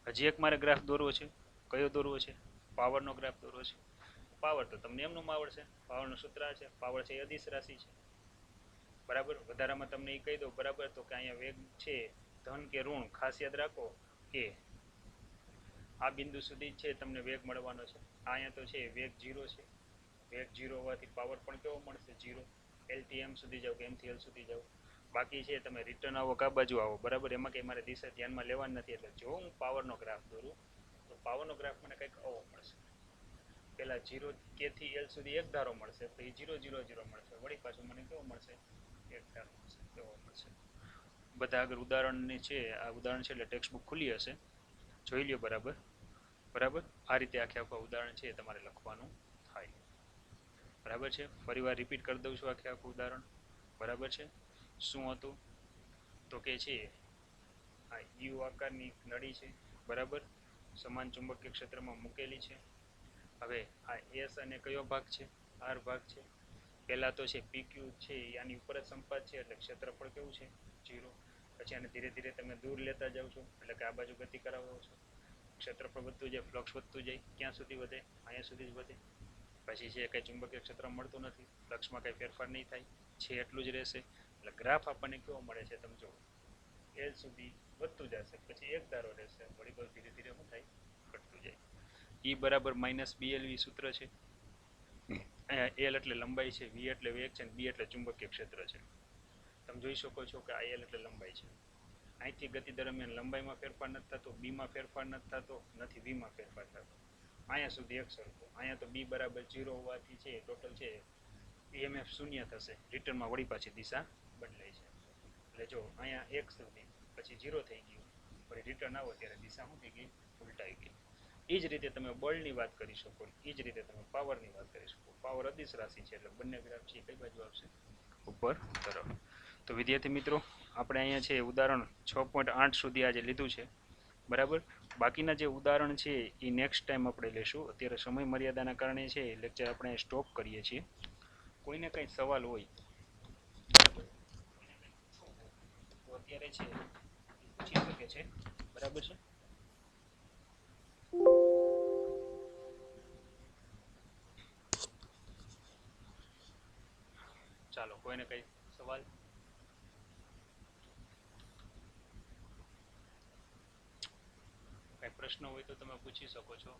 હજી એક મારે ગ્રાફ દોરવો છે. કયો દોરવો છે? પાવરનો ગ્રાફ દોરવો છે. પાવર તો તમને એમનું આવડશે. પાવરનું સૂત્ર છે, પાવર છે એ અદિશ રાશિ છે, બરાબર? વધારામાં તમને એ કહી દો, બરાબર? તો કે અહીંયા વેગ છે ધન કે ઋણ ખાસ યાદ રાખો કે આ બિંદુ સુધી છે તમને વેગ મળવાનો છે. અહીંયા તો છે વેગ 0 છે. વેગ 0 હોવાથી પાવર પણ કેવો મળશે? 0. એલ થી એમ સુધી જાઓ કે એમ થી એલ સુધી જાઓ. બાકી છે તમે રિટર્ન આવો કા બાજુ આવો, બરાબર? એમાં કંઈ મારે દિશા ધ્યાનમાં લેવાની નથી. એટલે જો હું પાવરનો ગ્રાફ દોરું તો પાવરનો ગ્રાફ મને કંઈક આવો મળશે. પહેલા 0 કે થી એલ સુધી એક ધારો મળશે, પછી 0 0 0 મળશે, વળી પાછું મને કેવો મળશે? એક ધારો મળશે. કેવો મળશે? બધા આગળ ઉદાહરણની છે, આ ઉદાહરણ છે એટલે ટેક્સ્ટ બુક ખુલ્લી હશે, જોઈ લ્યો, બરાબર? બરાબર આ રીતે આખા ઉદાહરણ છે તમારે લખવાનું થાય, બરાબર છે? ફરીવાર રિપીટ કરી દઉં છું આખું ઉદાહરણ, બરાબર છે? શું હતું તો કે છે આ યુ આકારની નળી છે, બરાબર? સમાન ચુંબકીય ક્ષેત્રમાં મૂકેલી છે. હવે આ એસ અને કયો ભાગ છે? આર ભાગ છે. પહેલા તો છે પીક્યુ છે આની ઉપર જ સંપાત છે એટલે ક્ષેત્રફળ કેવું છે? 0. પછી આને ધીરે ધીરે તમે દૂર લેતા જાવ છો એટલે કે આ બાજુ ગતિ કરાવો છો, ક્ષેત્રફળ વધતું જાય, ફ્લક્સ વધતું જાય. ક્યાં સુધી વધે? અહીંયા સુધી જ વધે. પછી છે કંઈ ચુંબકીય ક્ષેત્ર મળતું નથી, ફ્લક્સમાં કંઈ ફેરફાર નહીં થાય, છે એટલું જ રહેશે. એટલે ગ્રાફ આપણને કેવો મળે છે? તમે જુઓ, એલ સુધી વધતું જશે, પછી એક ધારો રહેશે, વળી બહુ ધીરે ધીરે શું થાય? ઘટતું જાય. ઈ બરાબર માઇનસ BLV સૂત્ર છે. એલ એટલે લંબાઈ છે, વી એટલે વેગ છે, બી એટલે ચુંબકીય ક્ષેત્ર છે. તમે જોઈ શકો છો કે આ એલ એટલે લંબાઈ છે. અહીંથી ગતિ દરમિયાન લંબાઈમાં ફેરફાર નથી થતો, બીમાં ફેરફાર નથી થતો, નથી વીમાં ફેરફાર થતો. અહીંયા સુધી એક સરખો. અહીંયા તો બી બરાબર 0 હોવાથી છે ટોટલ છે EMF શૂન્ય થશે, રિટર્નમાં વળી પાછી દિશા બદલાય છે. એટલે જો અહીંયા એક સુધી પછી 0 થઈ ગયું, પછી રિટર્ન આવો ત્યારે દિશા શું થઈ ગઈ? ઉલટાઈ ગઈ. એ જ રીતે તમે બળની વાત કરી શકો, એ જ રીતે તમે પાવરની વાત કરી શકો. પાવર અદિશ રાશિ છે એટલે બંને ગ્રાફ છે કઈ બાજુ આવશે? ઉપર તરફ. તો વિદ્યાર્થી મિત્રો આપણે અહીંયા છે ઉદાહરણ 6.8 સુધી આજે લીધું છે, બરાબર? બાકીના જે ઉદાહરણ છે એ નેક્સ્ટ ટાઈમ આપણે લેશું. અત્યારે સમય મર્યાદાના કારણે છે લેક્ચર આપણે સ્ટોપ કરીએ છીએ. કોઈને કંઈ સવાલ હોય બરાબર તો અત્યારે છે પૂછી શકે છે, બરાબર છે? ચાલો, કોઈને કંઈ સવાલ? કંઈ પ્રશ્ન હોય તો તમે પૂછી શકો છો.